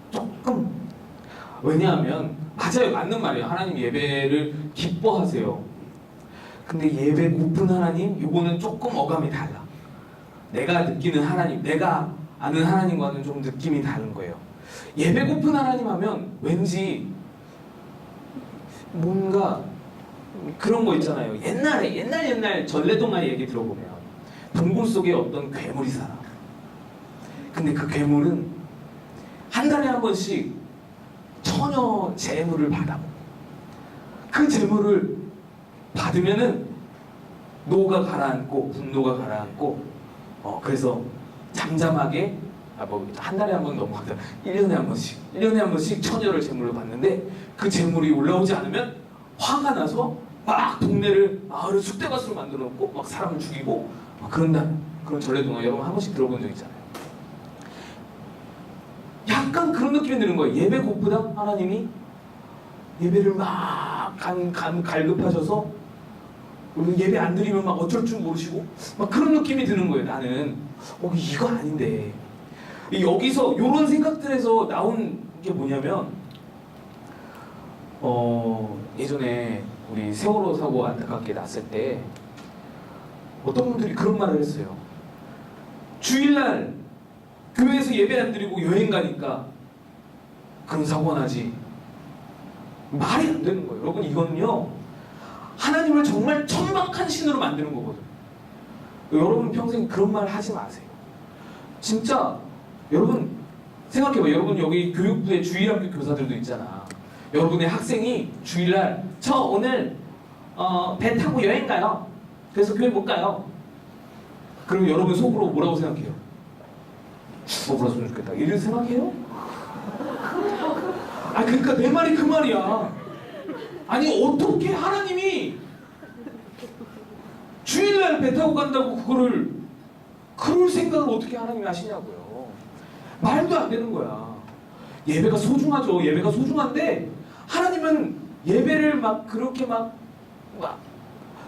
조금, 왜냐하면 맞아요, 맞는 말이에요. 하나님 예배를 기뻐하세요. 근데 예배 고픈 하나님, 요거는 조금 어감이 달라. 내가 느끼는 하나님, 내가 아는 하나님과는 좀 느낌이 다른 거예요. 예배 고픈 하나님 하면 왠지 뭔가 그런 거 있잖아요. 옛날 전래동화 얘기 들어보면 동굴 속에 어떤 괴물이 살아. 근데 그 괴물은 한 달에 한 번씩 처녀 재물을 받아먹고, 그 재물을 받으면은 노가 가라앉고 분노가 가라앉고, 그래서 잠잠하게 한 달에 한 번 넘어가다 1년에 한 번씩 처녀를 재물로 받는데 그 재물이 올라오지 않으면 화가 나서 막 마을을 쑥대밭으로 만들어 놓고 막 사람을 죽이고 막 그런다는 그런 전래동화 여러분 한 번씩 들어본 적 있잖아요. 약간 그런 느낌이 드는 거예요. 예배 고프다 하나님이 예배를 막 갈급하셔서 예배 안 드리면 막 어쩔 줄 모르시고 막 그런 느낌이 드는 거예요. 나는 이거 아닌데. 여기서 이런 생각들에서 나온 게 뭐냐면 예전에 우리 세월호 사고 안타깝게 났을 때 어떤 분들이 그런 말을 했어요. 주일날 교회에서 예배 안 드리고 여행 가니까 그런 사고가 나지. 말이 안 되는 거예요. 여러분, 이거는요 하나님을 정말 천박한 신으로 만드는 거거든요. 여러분 평생 그런 말 하지 마세요. 진짜 여러분 생각해봐요. 여러분 여기 교육부에 주일학교 교사들도 있잖아. 여러분의 학생이 주일날 저 오늘 배 타고 여행 가요. 그래서 교회 못 가요. 그럼 여러분 속으로 뭐라고 생각해요? 죽어버렸으면 좋겠다. 이런 생각해요? 아, 그러니까 내 말이 그 말이야. 아니, 어떻게 하나님이 주일날 배 타고 간다고 그럴 생각을 어떻게 하나님이 하시냐고요. 말도 안 되는 거야. 예배가 소중하죠. 예배가 소중한데 하나님은 예배를 막 그렇게 막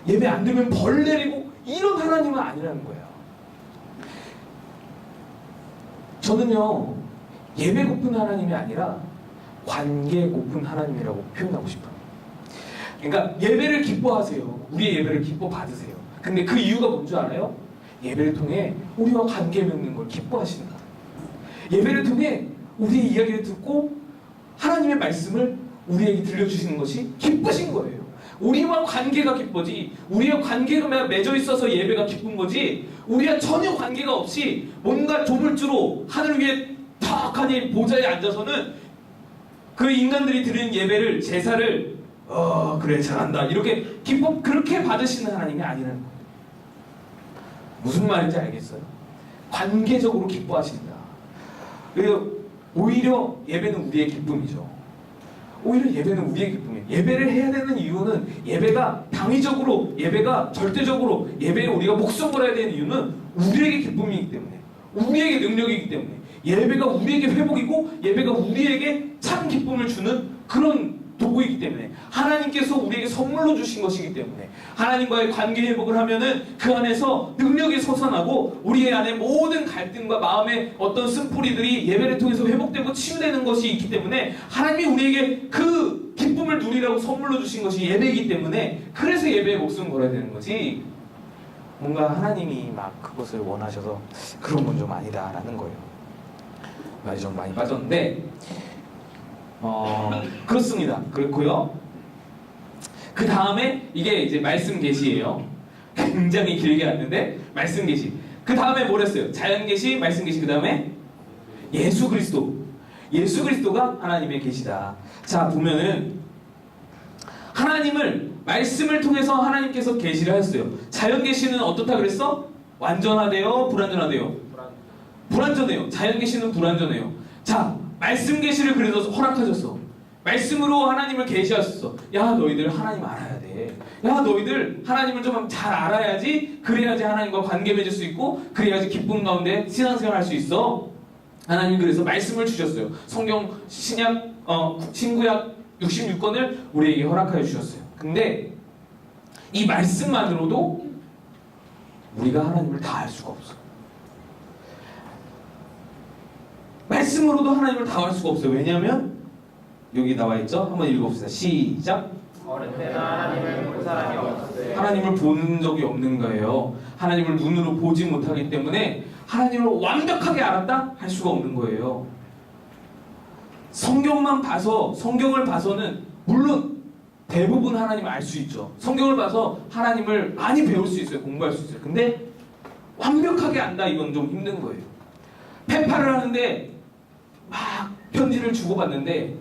예배 안 되면 벌 내리고 이런 하나님은 아니라는 거예요. 저는요, 예배 고픈 하나님이 아니라 관계 고픈 하나님이라고 표현하고 싶어요. 그러니까 예배를 기뻐하세요. 우리의 예배를 기뻐 받으세요. 근데 그 이유가 뭔지 알아요? 예배를 통해 우리와 관계 맺는 걸 기뻐하시는 거예요. 예배를 통해 우리의 이야기를 듣고 하나님의 말씀을 우리에게 들려주시는 것이 기쁘신 거예요. 우리와 관계가 기뻐지, 우리와 관계가 맺어 있어서 예배가 기쁜 거지, 우리와 전혀 관계가 없이 뭔가 조물주로 하늘 위에 턱하니 보좌에 앉아서는 그 인간들이 드리는 예배를, 제사를 그래 잘한다 이렇게 그렇게 받으시는 하나님이 아니라는 거예요. 무슨 말인지 알겠어요? 관계적으로 기뻐하신다. 그래서 오히려 예배는 우리의 기쁨이죠. 오히려 예배는 우리의 기쁨이에요. 예배를 해야 되는 이유는, 예배가 당위적으로, 예배가 절대적으로, 예배에 우리가 목숨 걸어야 되는 이유는 우리에게 기쁨이기 때문에, 우리에게 능력이기 때문에, 예배가 우리에게 회복이고 예배가 우리에게 참 기쁨을 주는 그런 도구이기 때문에, 하나님께서 우리에게 선물로 주신 것이기 때문에, 하나님과의 관계 회복을 하면은 그 안에서 능력이 솟아나고 우리의 안에 모든 갈등과 마음의 어떤 쓴뿌리들이 예배를 통해서 회복되고 치유되는 것이 있기 때문에, 하나님이 우리에게 그 기쁨을 누리라고 선물로 주신 것이 예배이기 때문에, 그래서 예배에 목숨 걸어야 되는 거지, 뭔가 하나님이 막 그것을 원하셔서 그런 건 좀 아니다라는 거예요. 말이 좀 많이 빠졌는데 그렇습니다. 그렇고요. 그 다음에 이게 이제 말씀 계시예요. 굉장히 길게 왔는데 말씀 계시. 그 다음에 뭘 했어요? 자연 계시, 말씀 계시. 그 다음에 예수 그리스도. 예수 그리스도가 하나님의 계시다. 자, 보면은 하나님을 말씀을 통해서 하나님께서 계시를 하셨어요. 자연 계시는 어떻다 그랬어? 완전하대요, 불완전하대요? 불완전해요. 자연 계시는 불완전해요. 자, 말씀 계시를 그래서 허락하셨어. 말씀으로 하나님을 계시하셨어. 야, 너희들 하나님 알아야 돼. 야, 너희들 하나님을 좀 잘 알아야지, 그래야지 하나님과 관계 맺을 수 있고, 그래야지 기쁨 가운데 신앙생활 할 수 있어. 하나님 그래서 말씀을 주셨어요. 성경 신구약 66권을 우리에게 허락하여 주셨어요. 근데 이 말씀만으로도 우리가 하나님을 다 알 수가 없어. 말씀으로도 하나님을 다 알 수가 없어요. 왜냐하면 여기 나와 있죠? 한번 읽어봅시다. 시작. 어릴 때나 하나님을 본 사람이 없었어요. 하나님을 본 적이 없는 거예요. 하나님을 눈으로 보지 못하기 때문에 하나님을 완벽하게 알았다? 할 수가 없는 거예요. 성경만 봐서, 성경을 봐서는 물론 대부분 하나님을 알 수 있죠. 성경을 봐서 하나님을 많이 배울 수 있어요. 공부할 수 있어요. 근데 완벽하게 안다, 이건 좀 힘든 거예요. 펜팔을 하는데 막 편지를 주고받는데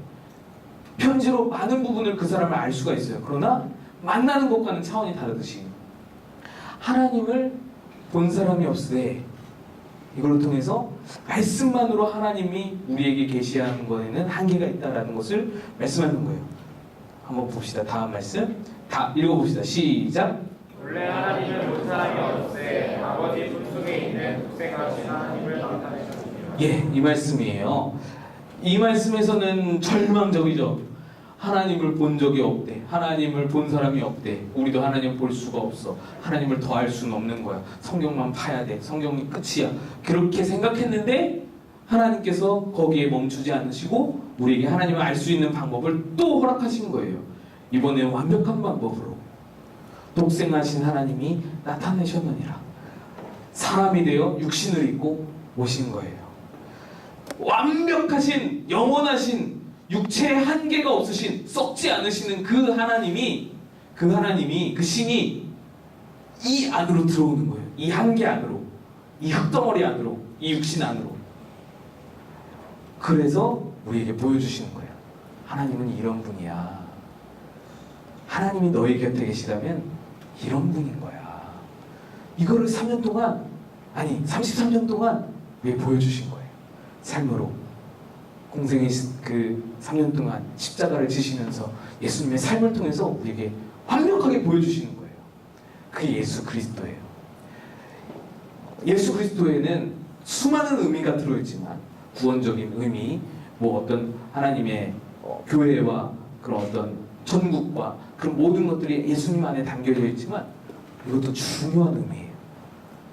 편지로 많은 부분을 그 사람을 알 수가 있어요. 그러나 만나는 것과는 차원이 다르듯이 하나님을 본 사람이 없으되 이걸 통해서 말씀만으로 하나님이 우리에게 계시하는 것에는 한계가 있다는 것을 말씀하는 거예요. 한번 봅시다. 다음 말씀 다 읽어봅시다. 시작. 원래 하나님을 본 사람이 없으되 아버지 품속에 있는 독생하신 하나님을 나타내셨습니다. 예, 이 말씀이에요. 이 말씀에서는 절망적이죠. 하나님을 본 적이 없대. 하나님을 본 사람이 없대. 우리도 하나님을 볼 수가 없어. 하나님을 더 알 수는 없는 거야. 성경만 파야 돼. 성경이 끝이야. 그렇게 생각했는데 하나님께서 거기에 멈추지 않으시고 우리에게 하나님을 알 수 있는 방법을 또 허락하신 거예요. 이번에는 완벽한 방법으로 독생하신 하나님이 나타내셨느니라. 사람이 되어 육신을 입고 오신 거예요. 완벽하신, 영원하신, 육체의 한계가 없으신, 썩지 않으시는 그 하나님이, 그 신이 이 안으로 들어오는 거예요. 이 한계 안으로, 이 흙덩어리 안으로, 이 육신 안으로. 그래서 우리에게 보여주시는 거예요. 하나님은 이런 분이야. 하나님이 너희 곁에 계시다면 이런 분인 거야. 이거를 3년 동안 아니 33년 동안 왜 보여주신 거예요? 삶으로 공생의 그 3년 동안 십자가를 지시면서 예수님의 삶을 통해서 우리에게 완벽하게 보여주시는 거예요. 그게 예수 그리스도예요. 예수 그리스도에는 수많은 의미가 들어있지만 구원적인 의미, 뭐 어떤 하나님의 교회와 그런 어떤 천국과 그런 모든 것들이 예수님 안에 담겨져 있지만 이것도 중요한 의미예요.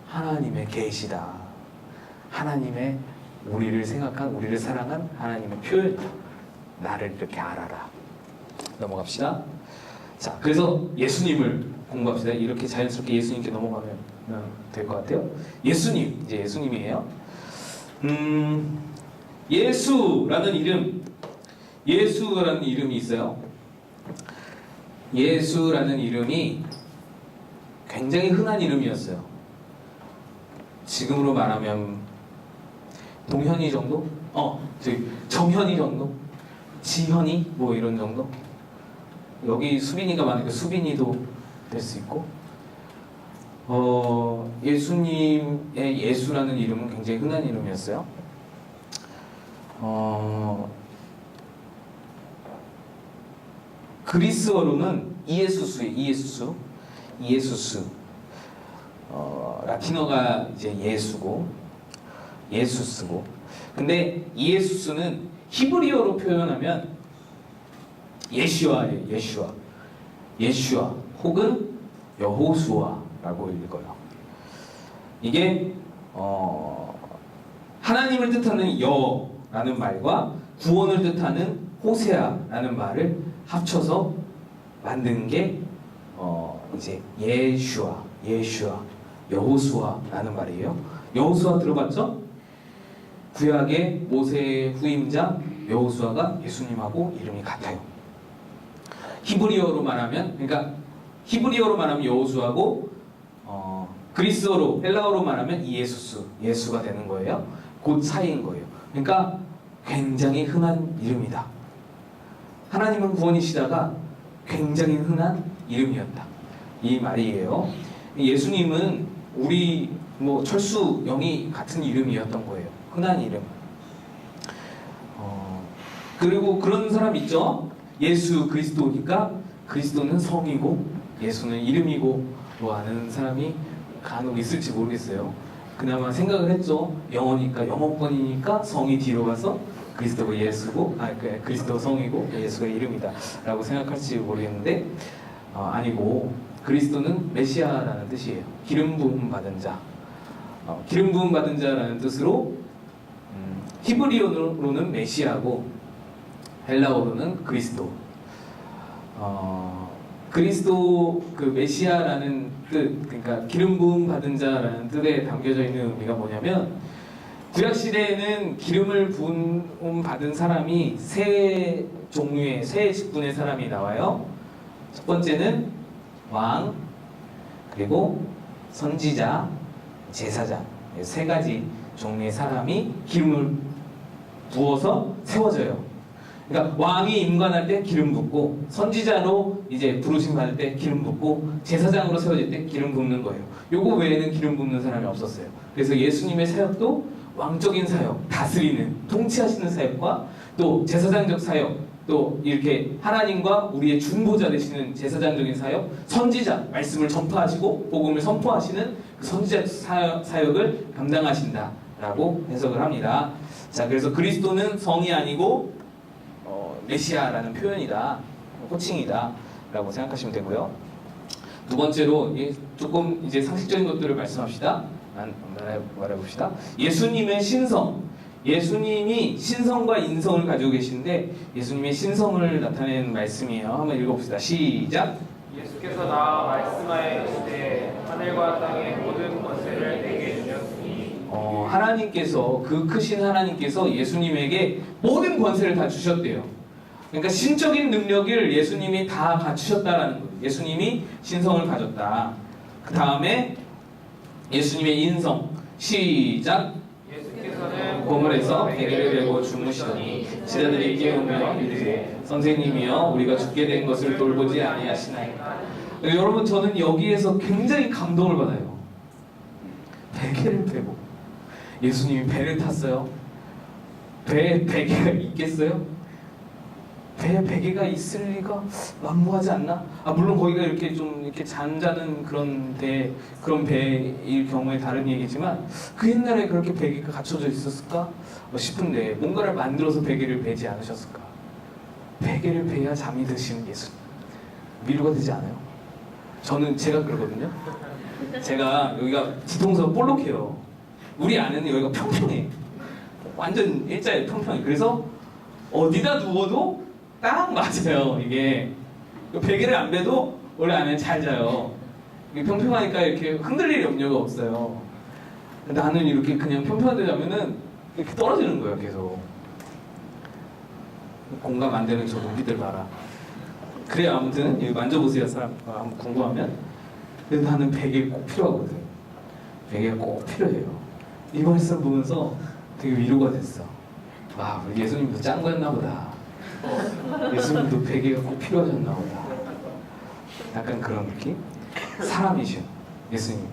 하나님의 계시다. 하나님의 우리를 생각한, 우리를 사랑한 하나님의 표현. 나를 이렇게 알아라. 넘어갑시다. 자, 그래서 예수님을 공부합시다. 이렇게 자연스럽게 예수님께 넘어가면 될 것 같아요. 예수님, 이제 예수님이에요. 예수라는 이름이 있어요. 예수라는 이름이 굉장히 흔한 이름이었어요. 지금으로 말하면 동현이 정도? 정현이 정도? 지현이? 뭐 이런 정도? 여기 수빈이가 많으니까 수빈이도 될 수 있고, 예수님의 예수라는 이름은 굉장히 흔한 이름이었어요. 그리스어로는 이에수스. 라틴어가 이제 예수스고. 근데 이에수스는 히브리어로 표현하면 예슈아예요. 예슈아 혹은 여호수아라고 읽어요. 이게 하나님을 뜻하는 여라는 말과 구원을 뜻하는 호세아라는 말을 합쳐서 만든 게 이제 예슈아, 여호수아라는 말이에요. 여호수아 들어봤죠? 구약의 모세의 후임자 여호수아가 예수님하고 이름이 같아요. 히브리어로 말하면 여호수아고, 그리스어로 헬라어로 말하면 예수가 되는 거예요. 곧 사이인 거예요. 그러니까 굉장히 흔한 이름이다. 하나님은 구원이시다가 굉장히 흔한 이름이었다. 이 말이에요. 예수님은 우리 철수, 영이 같은 이름이었던 거예요. 흔한 이름. 그리고 그런 사람 있죠? 예수 그리스도니까 그리스도는 성이고 예수는 이름이고 하는 사람이 간혹 있을지 모르겠어요. 그나마 생각을 했죠. 영어니까, 영어권이니까 성이 뒤로 가서 그리스도가 예수고, 그리스도가 성이고 예수가 이름이다 라고 생각할지 모르겠는데, 아니고 그리스도는 메시아라는 뜻이에요. 기름 부음 받은 자. 기름 부음 받은 자라는 뜻으로 히브리어로는 메시아고 헬라어로는 그리스도. 그리스도 그 메시아라는 뜻, 그러니까 기름 부음 받은 자라는 뜻에 담겨져 있는 의미가 뭐냐면, 구약 시대에는 기름을 부음 받은 사람이 세 직분의 사람이 나와요. 첫 번째는 왕, 그리고 선지자, 제사장, 세 가지 종류의 사람이 기름을 부어서 세워져요. 그러니까 왕이 임관할 때 기름 붓고, 선지자로 이제 부르심 받을 때 기름 붓고, 제사장으로 세워질 때 기름 붓는 거예요. 요거 외에는 기름 붓는 사람이 없었어요. 그래서 예수님의 사역도 왕적인 사역, 다스리는, 통치하시는 사역과 또 제사장적 사역, 또 이렇게 하나님과 우리의 중보자 되시는 제사장적인 사역, 선지자, 말씀을 전파하시고 복음을 선포하시는 그 선지자 사역을 감당하신다라고 해석을 합니다. 자, 그래서 그리스도는 성이 아니고 메시아라는 표현이다, 호칭이다 라고 생각하시면 되고요. 두 번째로 조금 이제 상식적인 것들을 말씀합시다. 말해봅시다. 예수님의 신성. 예수님이 신성과 인성을 가지고 계신데 예수님의 신성을 나타내는 말씀이에요. 한번 읽어봅시다. 시작. 예수께서 나와 말씀하여 이르시되 하늘과 땅의 모든 권세를 내게 주셨으니. 하나님께서, 그 크신 하나님께서 예수님에게 모든 권세를 다 주셨대요. 그러니까 신적인 능력을 예수님이 다 갖추셨다라는 거예요. 예수님이 신성을 가졌다. 그 다음에 예수님의 인성. 시작. 예수께서는 고물에서 베개를 메고 주무시더니 제자들이 깨우며 이르되 선생님이여 우리가 죽게 된 것을 돌보지 아니하시나이까. 여러분, 저는 여기에서 굉장히 감동을 받아요. 베개를 베고 예수님이 배를 탔어요. 배에 베개가 있겠어요? 배에 베개가 있을 리가 만무하지 않나? 물론 거기가 이렇게 좀 이렇게 잠자는 그런 배일 경우에 다른 얘기지만 그 옛날에 그렇게 베개가 갖춰져 있었을까 싶은데 뭔가를 만들어서 베개를 베지 않으셨을까? 베개를 베야 잠이 드시는 예수님 위로가 되지 않아요? 제가 그러거든요. 제가 여기가 뒤통수가 볼록해요. 우리 안에는 여기가 평평해. 완전 일자에 평평해. 그래서 어디다 누워도 딱 맞아요. 이게 베개를 안 베도 원래 안에 잘 자요. 이게 평평하니까 이렇게 흔들릴 염려가 없어요. 나는 이렇게 그냥 평평한 데 자면은 이렇게 떨어지는 거예요. 계속 공감 안 되는 저 눈빛들 봐라. 그래 아무튼 여기 만져보세요. 사람 한번 궁금하면. 근데 나는 베개 꼭 필요하거든. 베개가 꼭 필요해요. 이 말씀 보면서 되게 위로가 됐어. 와, 우리 예수님도 짠 거였나 보다. 예수님도 베개가 꼭 필요하셨나 보다. 약간 그런 느낌? 사람이셔. 예수님.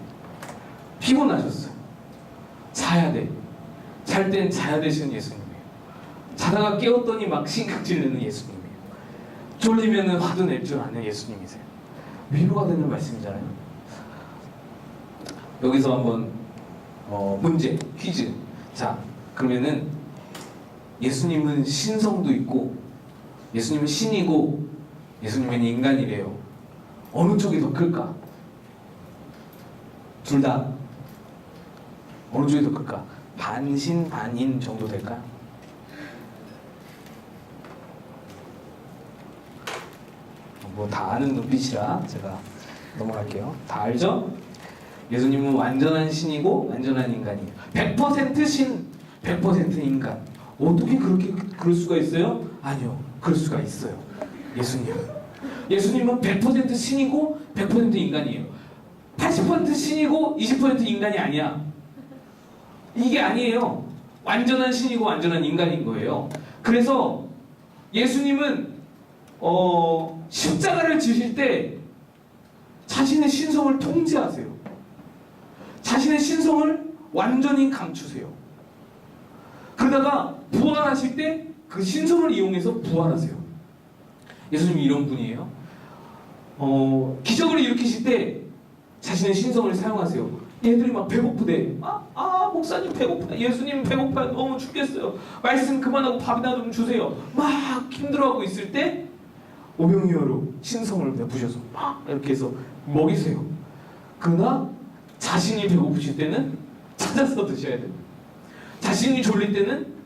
피곤하셨어요. 자야 돼. 잘 땐 자야 되시는 예수님이에요. 자다가 깨웠더니 막 신경질 내는 예수님이에요. 졸리면은 화도 낼 줄 아는 예수님이세요. 위로가 되는 말씀이잖아요. 여기서 한번 문제, 퀴즈. 자, 그러면은 예수님은 신성도 있고 예수님은 신이고 예수님은 인간이래요. 어느 쪽이 더 클까? 둘 다 어느 쪽이 더 클까? 반신 반인 정도 될까요? 뭐 다 아는 눈빛이라 제가 넘어갈게요. 다 알죠? 예수님은 완전한 신이고 완전한 인간이에요. 100% 신, 100% 인간. 어떻게 그럴 수가 있어요? 아니요, 그럴 수가 있어요. 예수님은 100% 신이고 100% 인간이에요. 80% 신이고 20% 인간이 아니야. 이게 아니에요. 완전한 신이고 완전한 인간인 거예요. 그래서 예수님은 십자가를 지실 때 자신의 신성을 통제하세요. 자신의 신성을 완전히 감추세요. 그러다가 부활하실 때 그 신성을 이용해서 부활하세요. 예수님이 이런 분이에요. 기적을 일으키실 때 자신의 신성을 사용하세요. 얘들이 막 배고프대. 목사님 배고프다. 예수님 배고파요. 너무 죽겠어요. 말씀 그만하고 밥이나 좀 주세요. 막 힘들어하고 있을 때 오병이어로 신성을 베푸셔서 막 이렇게 해서 먹이세요. 그러나 자신이 배고프실 때는 찾아서 드셔야 돼요. 자신이 졸릴 때는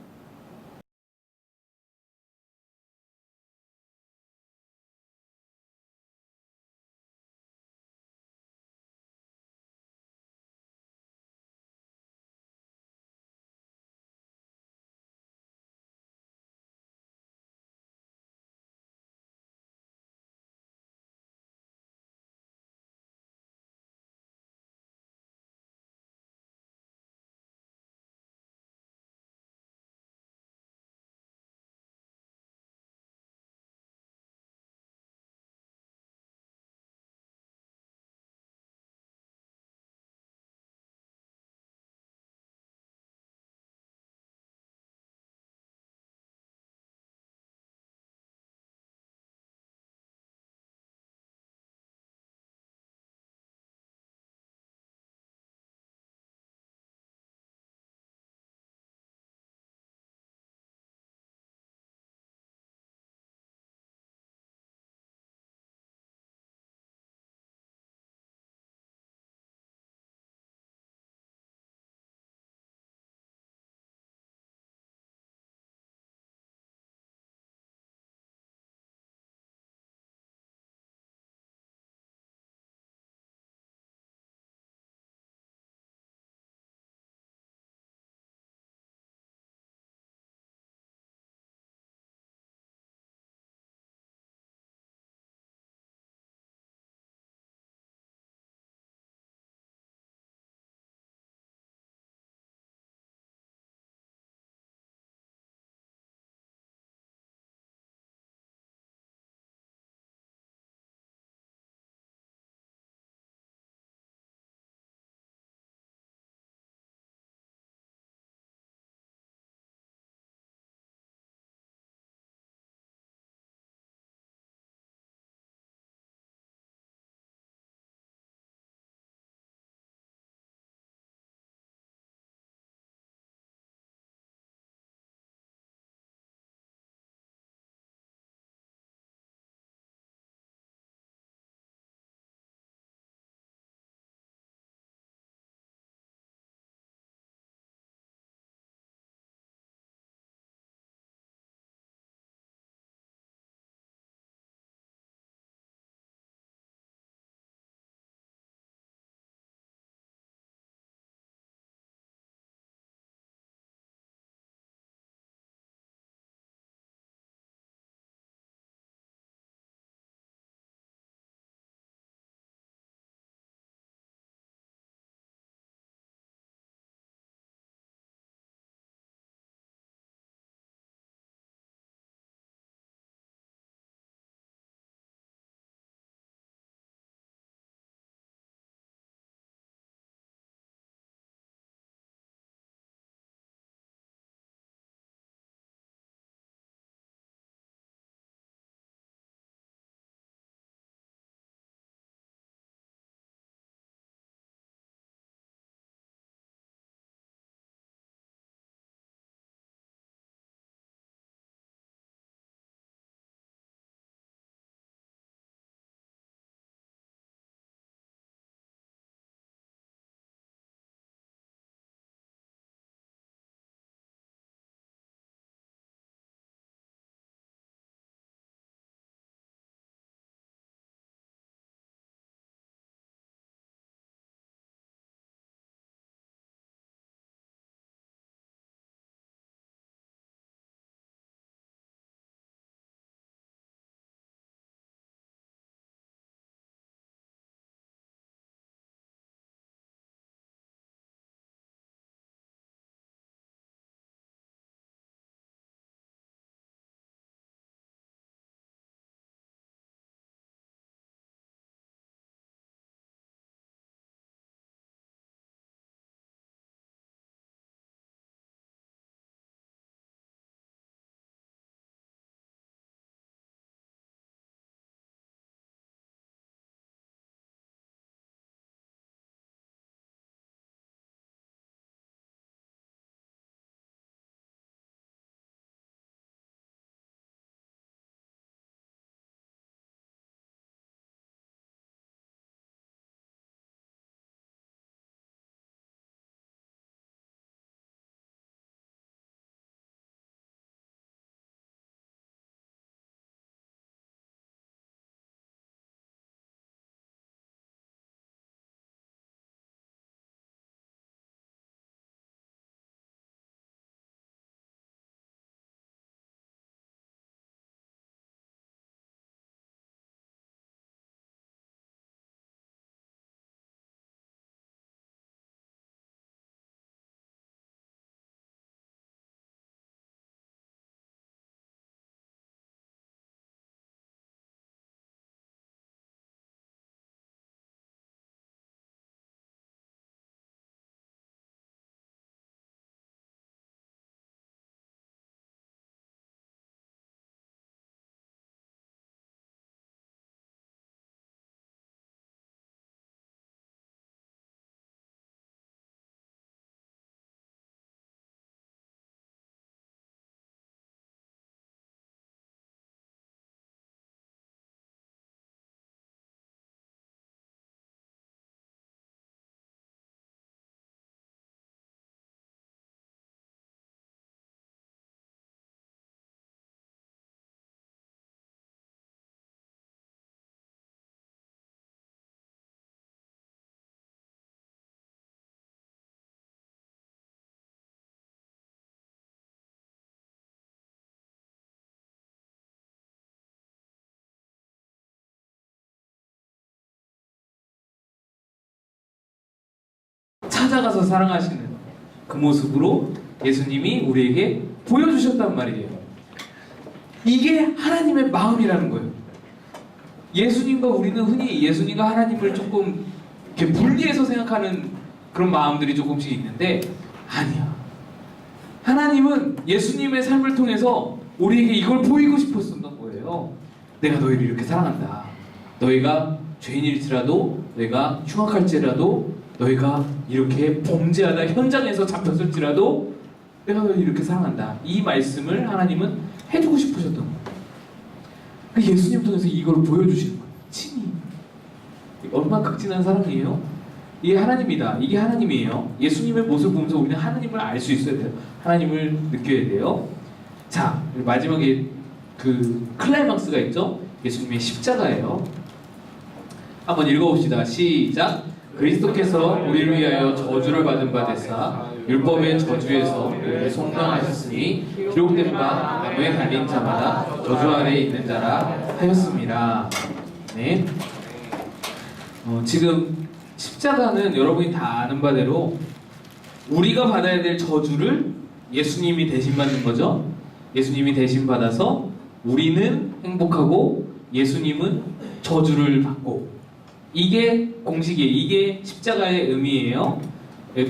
찾아가서 사랑하시는 그 모습으로 예수님이 우리에게 보여주셨단 말이에요. 이게 하나님의 마음이라는 거예요. 예수님과 우리는 흔히 예수님과 하나님을 조금 이렇게 분리해서 생각하는 그런 마음들이 조금씩 있는데 아니야. 하나님은 예수님의 삶을 통해서 우리에게 이걸 보이고 싶었던 거예요. 내가 너희를 이렇게 사랑한다. 너희가 죄인일지라도, 너희가 흉악할지라도, 너희가 이렇게 범죄하다 현장에서 잡혔을지라도 내가 너희를 이렇게 사랑한다. 이 말씀을 하나님은 해주고 싶으셨던 거예요. 예수님 통해서 이걸 보여주시는 거예요. 친히. 얼마나 극진한 사랑이에요? 이게 하나님이다. 이게 하나님이에요. 예수님의 모습을 보면서 우리는 하나님을 알 수 있어야 돼요. 하나님을 느껴야 돼요. 자, 마지막에 그 클라이막스가 있죠? 예수님의 십자가예요. 한번 읽어봅시다. 시작. 그리스도께서 우리를 위하여 저주를 받은 바 되사 율법의 저주에서 우리를 속량하셨으니 기록된 바 나무에 달린 자마다 저주 아래에 있는 자라 하였습니다. 네. 지금 십자가는 여러분이 다 아는 바대로 우리가 받아야 될 저주를 예수님이 대신 받는 거죠. 예수님이 대신 받아서 우리는 행복하고 예수님은 저주를 받고, 이게 공식이에요. 이게 십자가의 의미예요.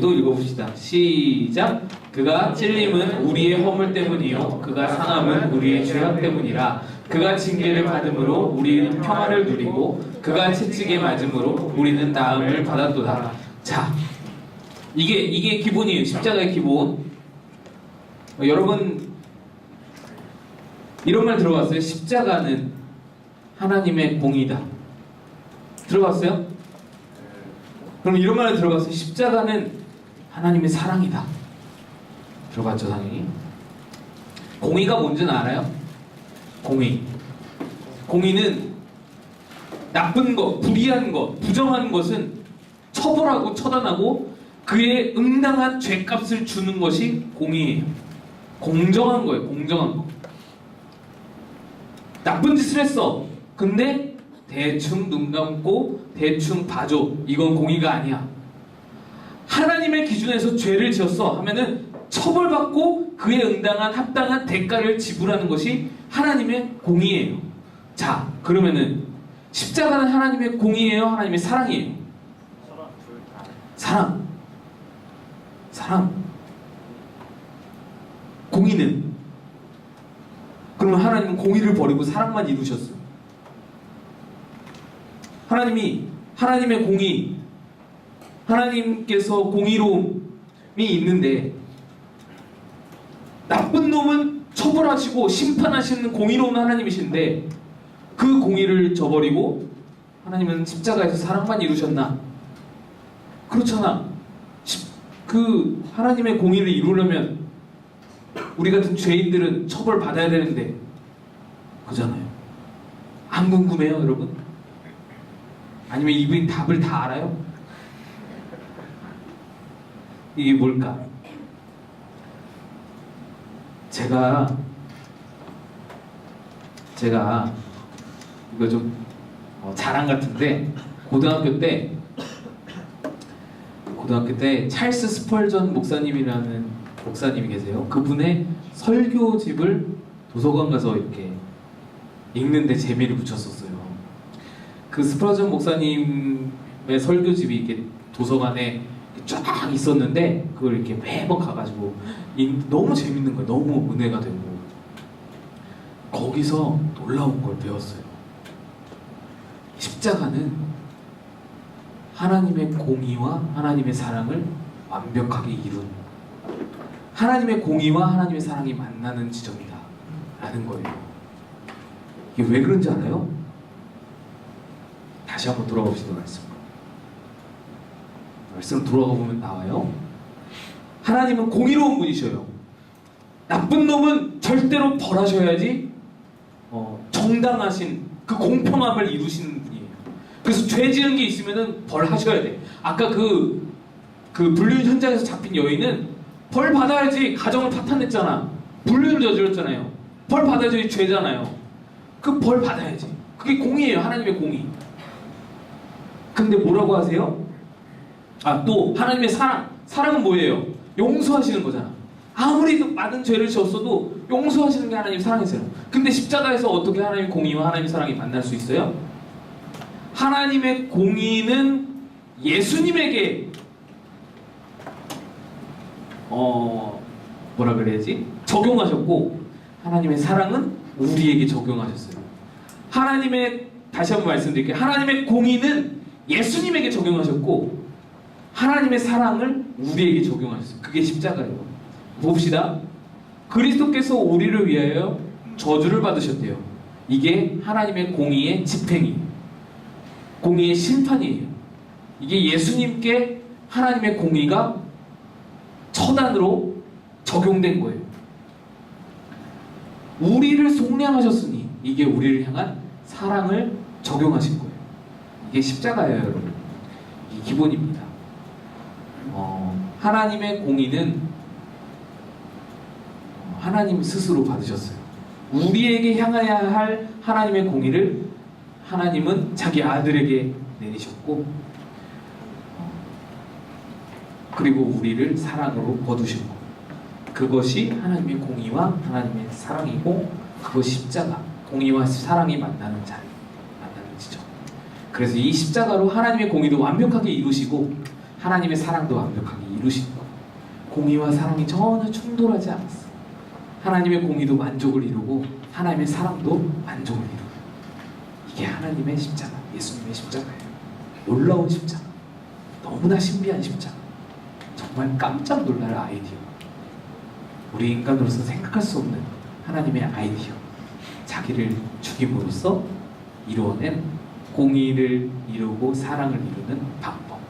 또 읽어봅시다. 시작. 그가 찔림은 우리의 허물 때문이요 그가 상함은 우리의 죄악 때문이라. 그가 징계를 받음으로 우리는 평화를 누리고 그가 채찍에 맞음으로 우리는 나음을 받았도다. 자, 이게 기본이에요. 십자가의 기본. 여러분 이런 말 들어봤어요? 십자가는 하나님의 공이다. 들어봤어요? 그럼 이런 말을 들어봤어요? 십자가는 하나님의 사랑이다. 들어봤죠, 당연히? 공의가 뭔지는 알아요? 공의. 공의는 나쁜 것, 불의한 것, 부정한 것은 처벌하고 처단하고 그에 응당한 죄값을 주는 것이 공의예요. 공정한 거예요. 공정한 거. 나쁜 짓을 했어. 근데 대충 눈 감고 대충 봐줘. 이건 공의가 아니야. 하나님의 기준에서 죄를 지었어 하면은 처벌받고 그에 응당한 합당한 대가를 지불하는 것이 하나님의 공의예요. 자, 그러면은 십자가는 하나님의 공의예요? 하나님의 사랑이에요? 사랑. 사랑. 공의는? 그러면 하나님은 공의를 버리고 사랑만 이루셨어요. 하나님이 하나님의 공의, 하나님께서 공의로움이 있는데 나쁜 놈은 처벌하시고 심판하시는 공의로운 하나님이신데 그 공의를 저버리고 하나님은 십자가에서 사랑만 이루셨나? 그렇잖아. 그 하나님의 공의를 이루려면 우리 같은 죄인들은 처벌받아야 되는데 그잖아요. 안 궁금해요, 여러분? 아니면 이분이 답을 다 알아요? 이게 뭘까? 제가 이거 좀 자랑 같은데 고등학교 때 찰스 스펄전 목사님이라는 목사님이 계세요. 그분의 설교집을 도서관 가서 이렇게 읽는데 재미를 붙였었어요. 그 스펄전 목사님의 설교집이 이렇게 도서관에 쫙 있었는데 그걸 이렇게 매번 가가지고 너무 재밌는 거예요. 너무 은혜가 되고 거기서 놀라운 걸 배웠어요. 십자가는 하나님의 공의와 하나님의 사랑을 완벽하게 이룬, 하나님의 공의와 하나님의 사랑이 만나는 지점이다 라는 거예요. 이게 왜 그런지 알아요? 다시 한번 돌아봅시다. 말씀 돌아가 보면 나와요. 하나님은 공의로운 분이셔요. 나쁜 놈은 절대로 벌하셔야지 정당하신 그 공평함을 이루시는 분이에요. 그래서 죄 지은 게 있으면은 벌하셔야 돼. 아까 그 불륜 현장에서 잡힌 여인은 벌 받아야지. 가정을 파탄냈잖아. 불륜을 저질렀잖아요. 벌 받아야지. 죄잖아요. 그 벌 받아야지. 그게 공의예요. 하나님의 공의. 근데 뭐라고 하세요? 또 하나님의 사랑은 뭐예요? 용서하시는 거잖아. 아무리 많은 죄를 지었어도 용서하시는 게 하나님 사랑이세요. 근데 십자가에서 어떻게 하나님의 공의와 하나님의 사랑이 만날 수 있어요? 하나님의 공의는 예수님에게 뭐라 그래야지? 적용하셨고, 하나님의 사랑은 우리에게 적용하셨어요. 다시 한번 말씀드릴게요. 하나님의 공의는 예수님에게 적용하셨고, 하나님의 사랑을 우리에게 적용하셨어요. 그게 십자가예요. 봅시다. 그리스도께서 우리를 위하여 저주를 받으셨대요. 이게 하나님의 공의의 집행이에요. 공의의 심판이에요. 이게 예수님께 하나님의 공의가 처단으로 적용된 거예요. 우리를 속량하셨으니 이게 우리를 향한 사랑을 적용하신 거예요. 이게 십자가예요, 여러분. 이게 기본입니다. 하나님의 공의는 하나님 스스로 받으셨어요. 우리에게 향해야 할 하나님의 공의를 하나님은 자기 아들에게 내리셨고, 그리고 우리를 사랑으로 거두신 것. 그것이 하나님의 공의와 하나님의 사랑이고, 그것이 십자가, 공의와 사랑이 만나는 자리, 만나는 지점. 그래서 이 십자가로 하나님의 공의도 완벽하게 이루시고 하나님의 사랑도 완벽하게 이루신 거예요. 공의와 사랑이 전혀 충돌하지 않았어요. 하나님의 공의도 만족을 이루고 하나님의 사랑도 만족을 이루고, 이게 하나님의 십자가, 예수님의 십자가예요. 놀라운 십자가, 너무나 신비한 십자가, 정말 깜짝 놀랄 아이디어, 우리 인간으로서 생각할 수 없는 하나님의 아이디어, 자기를 죽임으로써 이루어낸 공의를 이루고 사랑을 이루는 방법.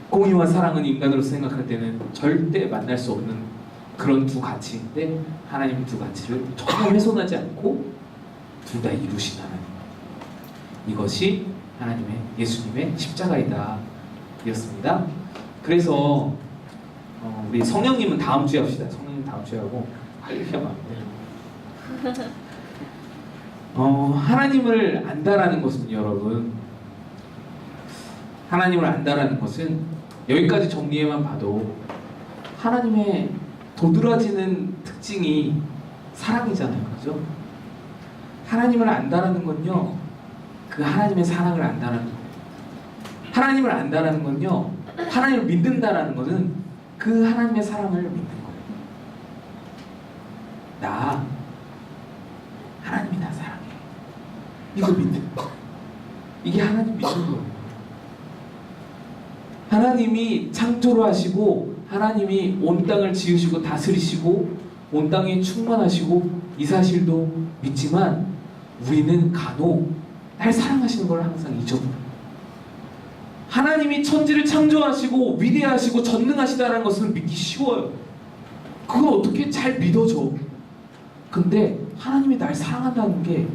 공의와 사랑은 인간으로서 생각할 때는 절대 만날 수 없는 그런 두 가치인데, 하나님 두 가치를 전혀 훼손하지 않고 둘 다 이루신 하나님. 이것이 하나님의 예수님의 십자가이다 이었습니다. 그래서 우리 성령님은 다음 주에 합시다. 성령님 다음 주에 하고 빨리 하면 안 돼요. 하나님을 안다라는 것은, 여러분, 하나님을 안다라는 것은 여기까지 정리해만 봐도 하나님의 도드라지는 특징이 사랑이잖아요. 그죠? 하나님을 안다라는 건요, 그 하나님의 사랑을 안다라는 거예요. 하나님을 안다라는 건요, 하나님을 믿는다라는 것은 그 하나님의 사랑을 믿는 거예요. 하나님이 나 사랑해. 이거 믿는 거예요. 이게 하나님 믿는 거예요. 하나님이 창조를 하시고, 하나님이 온 땅을 지으시고 다스리시고 온 땅에 충만하시고, 이 사실도 믿지만 우리는 간혹 날 사랑하시는 걸 항상 잊어버려요. 하나님이 천지를 창조하시고 위대하시고 전능하시다는 것은 믿기 쉬워요. 그걸 어떻게 잘 믿어져. 근데 하나님이 날 사랑한다는 게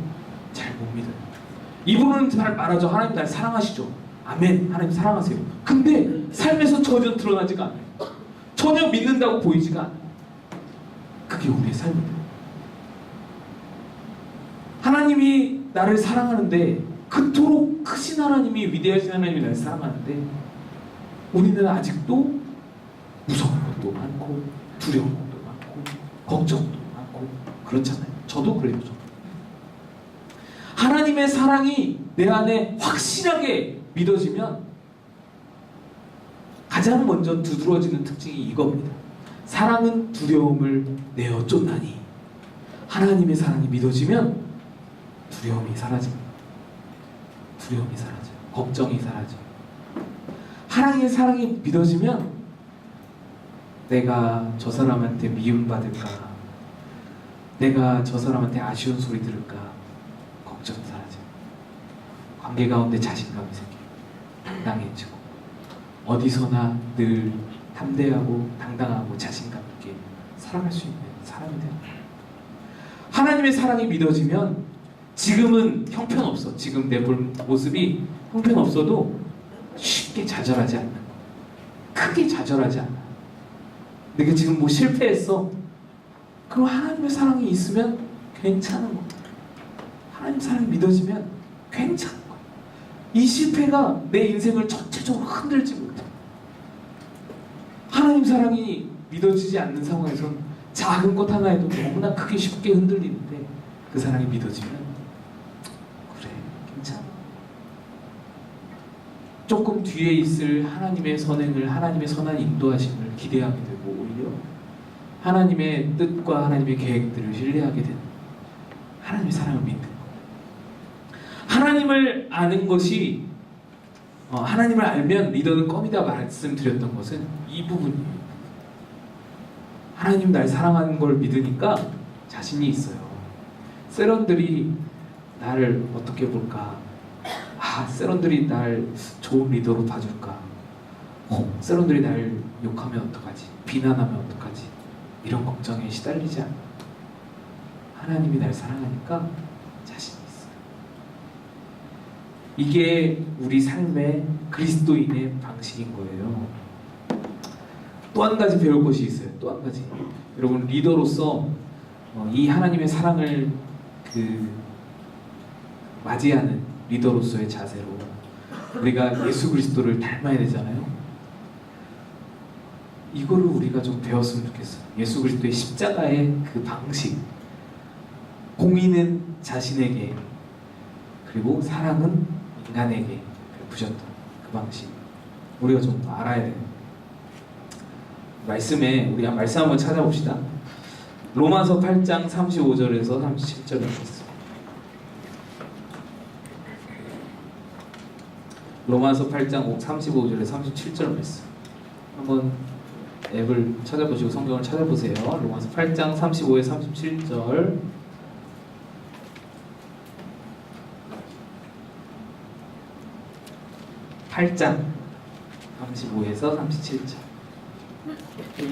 잘 못 믿어요. 이분은 잘 말하죠. 하나님 날 사랑하시죠. 아멘. 하나님 사랑하세요. 근데 삶에서 전혀 드러나지가 않아요. 전혀 믿는다고 보이지가 않아요. 그게 우리의 삶이에요. 하나님이 나를 사랑하는데, 그토록 크신 하나님이, 위대하신 하나님이 나를 사랑하는데, 우리는 아직도 무서운 것도 많고 두려운 것도 많고 걱정도 많고 그렇잖아요. 저도 그래요. 하나님의 사랑이 내 안에 확실하게 믿어지면 가장 먼저 두드러지는 특징이 이겁니다. 사랑은 두려움을 내어 쫓나니. 하나님의 사랑이 믿어지면 두려움이 사라집니다. 두려움이 사라져요. 걱정이 사라져요. 하나님의 사랑이 믿어지면 내가 저 사람한테 미움받을까, 내가 저 사람한테 아쉬운 소리 들을까, 걱정이 사라져요. 관계 가운데 자신감이 생겨요. 당당해지고 어디서나 늘 담대하고 당당하고 자신감 있게 살아갈 수 있는 사람이 돼요. 하나님의 사랑이 믿어지면 지금은 형편없어. 지금 내 모습이 형편없어도 쉽게 좌절하지 않는 거야. 크게 좌절하지 않아. 내가 지금 뭐 실패했어. 그럼 하나님의 사랑이 있으면 괜찮은 거야. 하나님 사랑이 믿어지면 괜찮은 거야. 이 실패가 내 인생을 전체적으로 흔들지 못해. 하나님 사랑이 믿어지지 않는 상황에선 작은 것 하나에도 너무나 크게 쉽게 흔들리는데 그 사랑이 믿어지면 그래, 괜찮아. 조금 뒤에 있을 하나님의 선행을, 하나님의 선한 인도하심을 기대하게 되고 오히려 하나님의 뜻과 하나님의 계획들을 신뢰하게 되는 하나님의 사랑을 믿는 거예요. 하나님을 아는 것이 하나님을 알면 리더는 껌이다 말씀드렸던 것은 이 부분이에요. 하나님 날 사랑하는 걸 믿으니까 자신이 있어요. 세런들이 나를 어떻게 볼까? 세런들이 날 좋은 리더로 봐줄까? 세런들이 날 욕하면 어떡하지? 비난하면 어떡하지? 이런 걱정에 시달리지 않아. 하나님이 날 사랑하니까 자신이 있어요. 이게 우리 삶의 그리스도인의 방식인 거예요. 또 한 가지 배울 것이 있어요. 또 한 가지. 여러분 리더로서 이 하나님의 사랑을 맞이하는 리더로서의 자세로 우리가 예수 그리스도를 닮아야 되잖아요. 이거를 우리가 좀 배웠으면 좋겠어요. 예수 그리스도의 십자가의 그 방식. 공의는 자신에게, 그리고 사랑은 인간에게 베푸셨던 그 방식. 우리가 좀 알아야 돼요. 말씀에 우리 말씀 한번 찾아봅시다. 로마서 8장 35절에서 37절 말씀. 로마서 8장 35절에 37절 말씀. 한번 앱을 찾아보시고 성경을 찾아보세요. 로마서 8장 35에 37절. (8장) 35에서 37절. 네.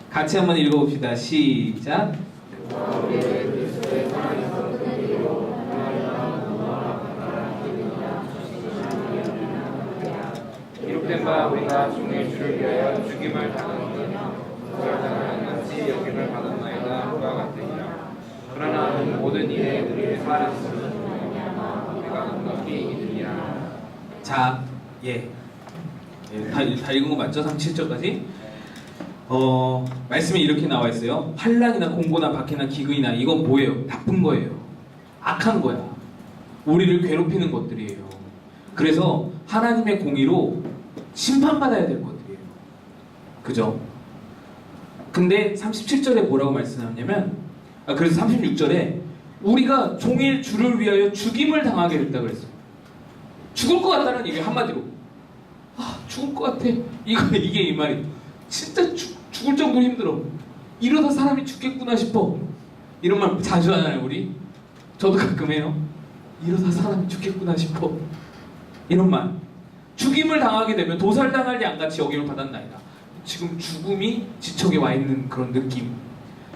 같이 한번 읽어봅시다. 시작. 기록된 바 우리가 종의 주를 위하여 죽임을 당하느냐 부활당하는 같이 여김을 받았나이다 그와 같으니라. 그러나 그 모든 일에 우리를 살았으면 우리가 넉넉히 이르리라. 자, 다 읽은 거 맞죠? 37절까지? 말씀에 이렇게 나와 있어요. 환난이나 공고나 박해나 기근이나 이건 뭐예요? 나쁜 거예요. 악한 거야. 우리를 괴롭히는 것들이에요. 그래서 하나님의 공의로 심판받아야 될 것들이에요. 그죠? 근데 37절에 뭐라고 말씀하냐면 그래서 36절에 우리가 종일 주를 위하여 죽임을 당하게 됐다 그랬어요. 죽을 것 같다는 얘기 한마디로. 죽을 것 같아. 이게 이 말이. 진짜 죽을 정도로 힘들어. 이러다 사람이 죽겠구나 싶어. 이런 말 자주 하잖아요, 우리. 저도 가끔 해요. 이러다 사람이 죽겠구나 싶어. 이런 말. 죽임을 당하게 되면 도살당할 양같이 여김을 받았나이다. 지금 죽음이 지척에 와 있는 그런 느낌.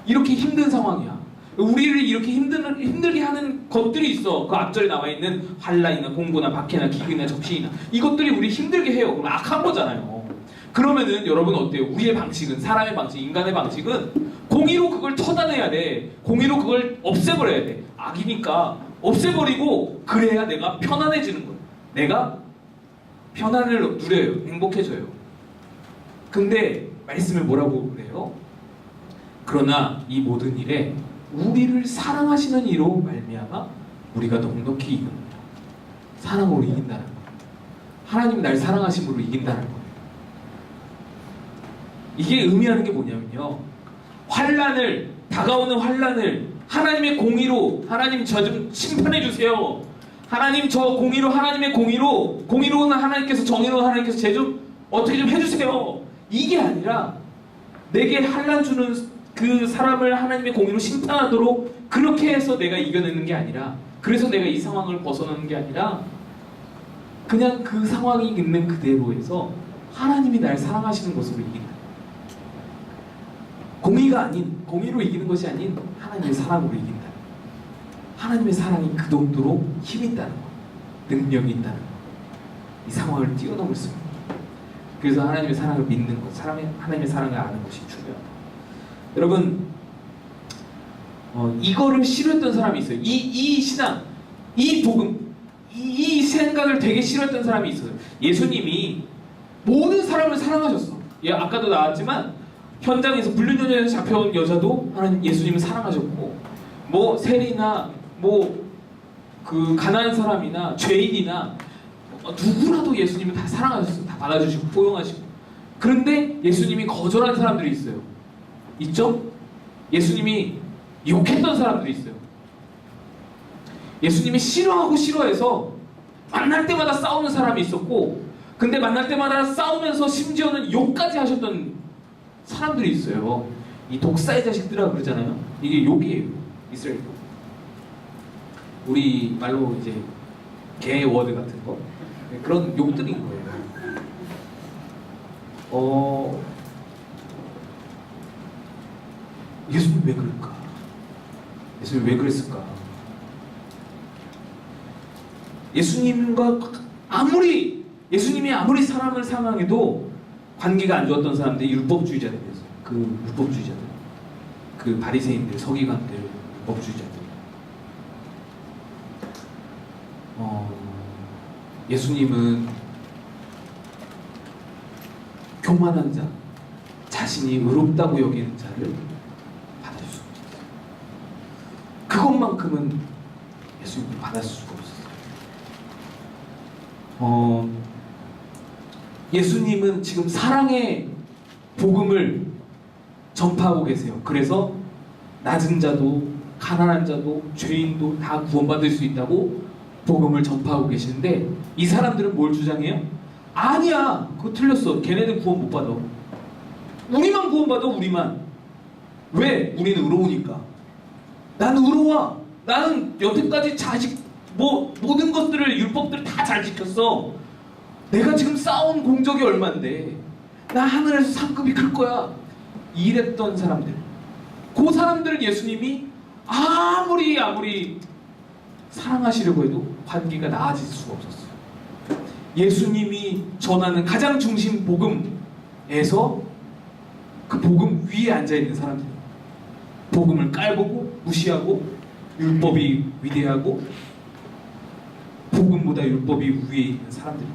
이렇게 힘든 상황이야. 우리를 이렇게 힘들게 하는 것들이 있어. 그 앞절에 나와 있는 환난이나 공고나 박해나 기근이나 적신이나 이것들이 우리 힘들게 해요. 그럼 악한 거잖아요. 그러면은 여러분 어때요? 우리의 방식은, 사람의 방식, 인간의 방식은 공의로 그걸 처단해야 돼. 공의로 그걸 없애버려야 돼. 악이니까 없애버리고 그래야 내가 편안해지는 거예요. 내가 편안을 누려요. 행복해져요. 근데 말씀에 뭐라고 그래요? 그러나 이 모든 일에 우리를 사랑하시는 이로 말미암아 우리가 넉넉히 이깁니다. 사랑으로 이긴다는 거예요. 하나님 날 사랑하심으로 이긴다는 거예요. 이게 의미하는 게 뭐냐면요. 다가오는 환난을 하나님의 공의로, 하나님 저 좀 심판해 주세요. 하나님 저 공의로, 하나님의 공의로는 하나님께서, 정의로는 하나님께서 제 좀 어떻게 좀 해주세요. 이게 아니라 내게 환난 주는 그 사람을 하나님의 공의로 심판하도록 그렇게 해서 내가 이겨내는 게 아니라, 그래서 내가 이 상황을 벗어나는 게 아니라 그냥 그 상황이 있는 그대로 해서 하나님이 날 사랑하시는 것으로 이긴다. 공의가 아닌, 공의로 이기는 것이 아닌 하나님의 사랑으로 이긴다. 하나님의 사랑이 그 정도로 힘이 있다는 것, 능력이 있다는 것, 이 상황을 뛰어넘을 수 있는 것. 그래서 하나님의 사랑을 믿는 것, 하나님의 사랑을 아는 것이 중요하다. 여러분, 이거를 싫어했던 사람이 있어요. 이 신앙, 이 복음, 이 인간을 되게 싫어했던 사람이 있어요. 예수님이 모든 사람을 사랑하셨어. 예, 아까도 나왔지만 현장에서 불륜여자에서 잡혀온 여자도 하나님 예수님을 사랑하셨고, 뭐 세리나 뭐 그 가난한 사람이나 죄인이나 누구라도 예수님은 다 사랑하셨어요. 다 받아주시고 포용하시고. 그런데 예수님이 거절한 사람들이 있어요. 있죠? 예수님이 욕했던 사람들이 있어요. 예수님이 싫어하고 싫어해서 만날 때마다 싸우는 사람이 있었고, 근데 만날 때마다 싸우면서 심지어는 욕까지 하셨던 사람들이 있어요. 이 독사의 자식들이라고 그러잖아요. 이게 욕이에요. 이스라엘 욕. 우리 말로 이제 개 워드 같은 거, 그런 욕들인 거예요. 예수님 왜 그럴까? 예수님 왜 그랬을까? 예수님이 아무리 사람을 사랑해도 관계가 안 좋았던 사람들이 율법주의자들이었어요. 그 율법주의자들, 그 바리새인들, 서기관들, 율법주의자들. 예수님은 교만한 자, 자신이 의롭다고 여기는 자를 받아줄 수 없었어요. 그것만큼은 예수님을 받아줄 수가 없었어요. 예수님은 지금 사랑의 복음을 전파하고 계세요. 그래서 낮은 자도 가난한 자도 죄인도 다 구원받을 수 있다고 복음을 전파하고 계시는데, 이 사람들은 뭘 주장해요? 아니야, 그거 틀렸어. 걔네들 구원 못 받아. 우리만 구원받아, 우리만. 왜? 우리는 의로우니까. 나는 의로워. 나는 여태까지 모든 것들을, 율법들을 다 잘 지켰어. 내가 지금 쌓아온 공적이 얼만데 나 하늘에서 상급이 클 거야. 이랬던 사람들. 그 사람들은 예수님이 아무리 사랑하시려고 해도 관계가 나아질 수가 없었어요. 예수님이 전하는 가장 중심 복음에서 그 복음 위에 앉아있는 사람들, 복음을 깔보고 무시하고 율법이 위대하고 복음보다 율법이 위에 있는 사람들.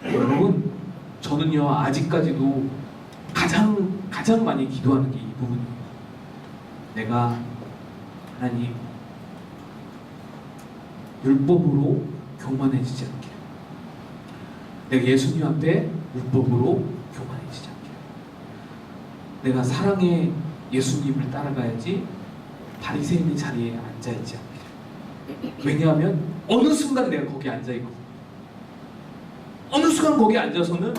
여러분, 저는요 아직까지도 가장 많이 기도하는 게 이 부분이에요. 내가 하나님 율법으로 교만해지지 않게, 내가 예수님 앞에 율법으로 교만해지지 않게, 내가 사랑의 예수님을 따라가야지 바리새인의 자리에 앉아있지 않게. 왜냐하면 어느 순간 내가 거기 앉아있거든. 어느 순간 거기 앉아서는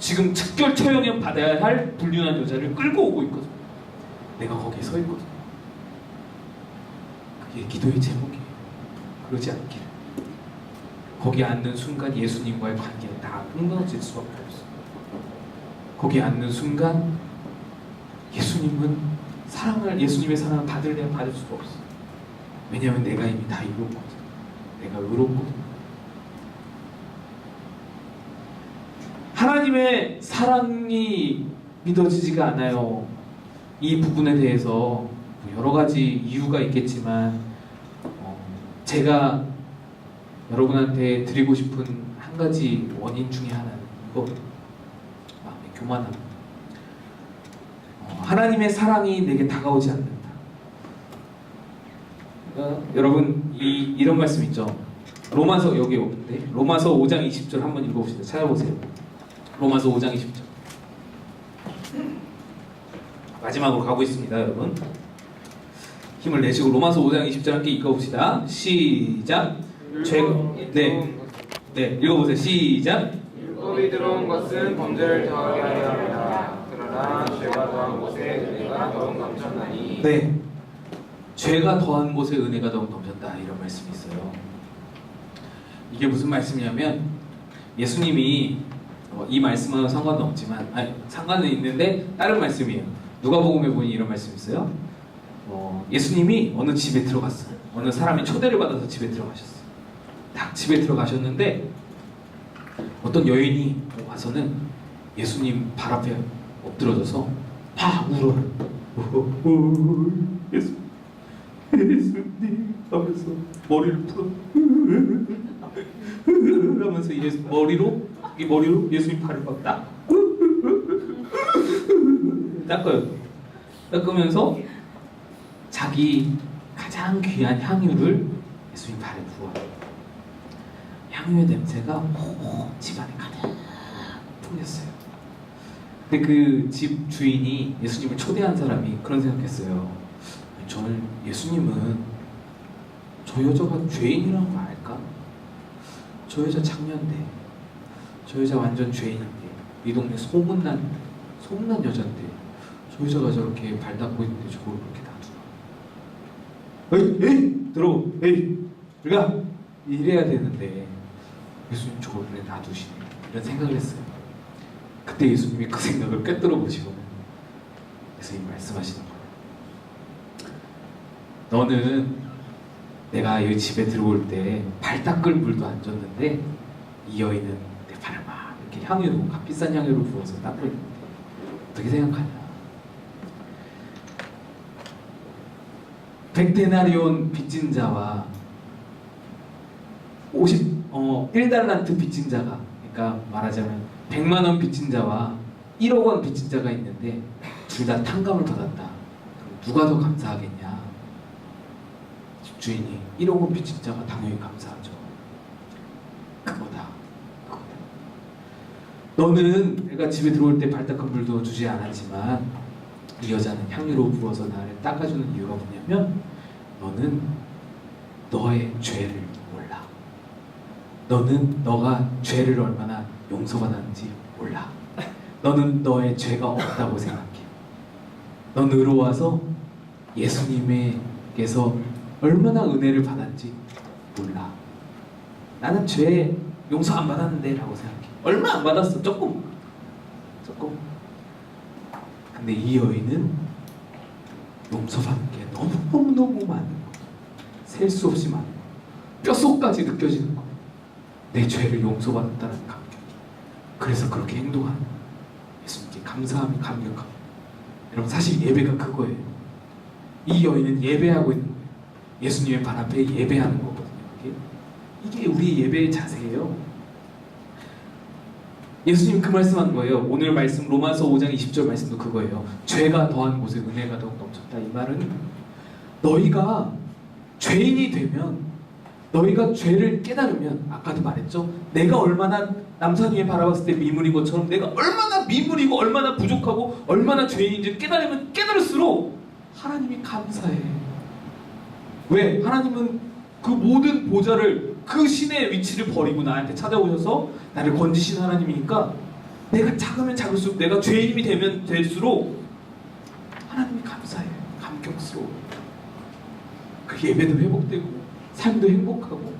지금 특별 처형을 받아야 할 불륜한 여자를 끌고 오고 있거든. 내가 거기에 서 있거든. 그게 기도의 제목이에요. 그러지 않기를. 거기 앉는 순간 예수님과의 관계는 다 끊어질 수밖에 없어. 거기 앉는 순간 예수님의 사랑을 받을 수가 없어. 왜냐하면 내가 이미 다 이뤘거든. 내가 의롭거든. 하나님의 사랑이 믿어지지가 않아요. 이 부분에 대해서 여러 가지 이유가 있겠지만, 제가 여러분한테 드리고 싶은 한 가지 원인 중에 하나는 이거, 마음의 교만함. 하나님의 사랑이 내게 다가오지 않는다. 여러분 이런 말씀 있죠. 로마서, 여기 오는데 로마서 5장 20절 한번 읽어봅시다. 찾아보세요. 로마서 5장 20절. 마지막으로 가고 있습니다, 여러분. 힘을 내시고 로마서 5장 20절 함께 읽어봅시다. 시작. 네, 읽어보세요. 시작. 율법이 들어온 것은 범죄를 더하게 하려 합니다. 그러나 죄가 더한 곳에 은혜가 더욱 넘쳤나니. 네, 죄가 더한 곳에 은혜가 더욱 넘쳤다, 이런 말씀이 있어요. 이게 무슨 말씀이냐면, 예수님이 이 말씀하고 상관은 없지만, 상관은 있는데 다른 말씀이에요. 누가복음에 보니 이런 말씀이 있어요. 예수님이 어느 집에 들어갔어요. 어느 사람이 초대를 받아서 집에 들어가셨어요. 딱 집에 들어가셨는데 어떤 여인이 와서는 예수님 발 앞에 엎드러져서 막 울어요. 예수님 하면서 머리를 풀어. 그러면서 머리로 예수님 발을 막 닦아요. 닦으면서 자기 가장 귀한 향유를 예수님 발에 부어요. 향유의 냄새가 집안에 가득 풍겼어요. 근데 그 집 주인이 예수님을 초대한 사람이 그런 생각했어요. 저는 예수님은 저 여자가 죄인이라는 거 알까? 저 여자 장년대, 저 여자 완전 죄인인데, 이 동네 소문난 여잔데 저 여자가 저렇게 발 닦고 있는데 저걸 그렇게 놔두나? 에이 들어, 에이 우리가 이래야 되는데 예수님 저걸 왜 놔두시네? 이런 생각을 했어요. 그때 예수님이 그 생각을 꿰뚫어 보시고 예수님 말씀하시는 거예요. 너는 내가 이 집에 들어올 때 발 닦을 물도 안 줬는데 이 여인은 내 발을 막 이렇게 향유로 값비싼 향유를 부어서 닦고 있는데 어떻게 생각하냐? 100데나리온 빚진 자와 1달란트 빚진 자가, 그러니까 말하자면 100만 원 빚진 자와 1억 원 빚진 자가 있는데 둘 다 탕감을 받았다. 그럼 누가 더 감사하겠냐? 집주인이 1억 원 빚진 자가 당연히 감사하죠. 그거다. 너는 내가 집에 들어올 때 발 닦은 물도 주지 않았지만 이 여자는 향유로 부어서 나를 닦아주는 이유가 뭐냐면 너는 너의 죄를 몰라. 너는 너가 죄를 얼마나 용서받았는지 몰라. 너는 너의 죄가 없다고 생각해. 넌 의로워서 예수님께서 얼마나 은혜를 받았는지 몰라. 나는 죄 용서 안 받았는데 라고 생각해. 얼마 안 받았어. 조금. 근데 이 여인은 용서받은 게 너무너무 많은 거. 셀 수 없이 많은 거. 뼛속까지 느껴지는 거. 내 죄를 용서받았다는 감격. 그래서 그렇게 행동하는 거예요. 예수님께 감사함이 감격하고. 여러분 사실 예배가 그거예요. 이 여인은 예배하고 있는 거예요. 예수님의 발 앞에 예배하는 거거든요. 이게 우리의 예배의 자세예요. 예수님 그 말씀한 거예요. 오늘 말씀 로마서 5장 20절 말씀도 그거예요. 죄가 더한 곳에 은혜가 더욱 넘쳤다. 이 말은 너희가 죄인이 되면, 너희가 죄를 깨달으면, 아까도 말했죠. 내가 얼마나 남산 위에 바라봤을 때 미물인 것처럼 내가 얼마나 미물이고 얼마나 부족하고 얼마나 죄인인지 깨달으면 깨달을수록 하나님이 감사해. 왜? 하나님은 그 모든 보좌를, 그 신의 위치를 버리고 나한테 찾아오셔서 나를 건지신 하나님이니까 내가 작으면 작을수록, 내가 죄인이 되면 될수록 하나님이 감사해. 감격스러워. 그 예배도 회복되고 삶도 행복하고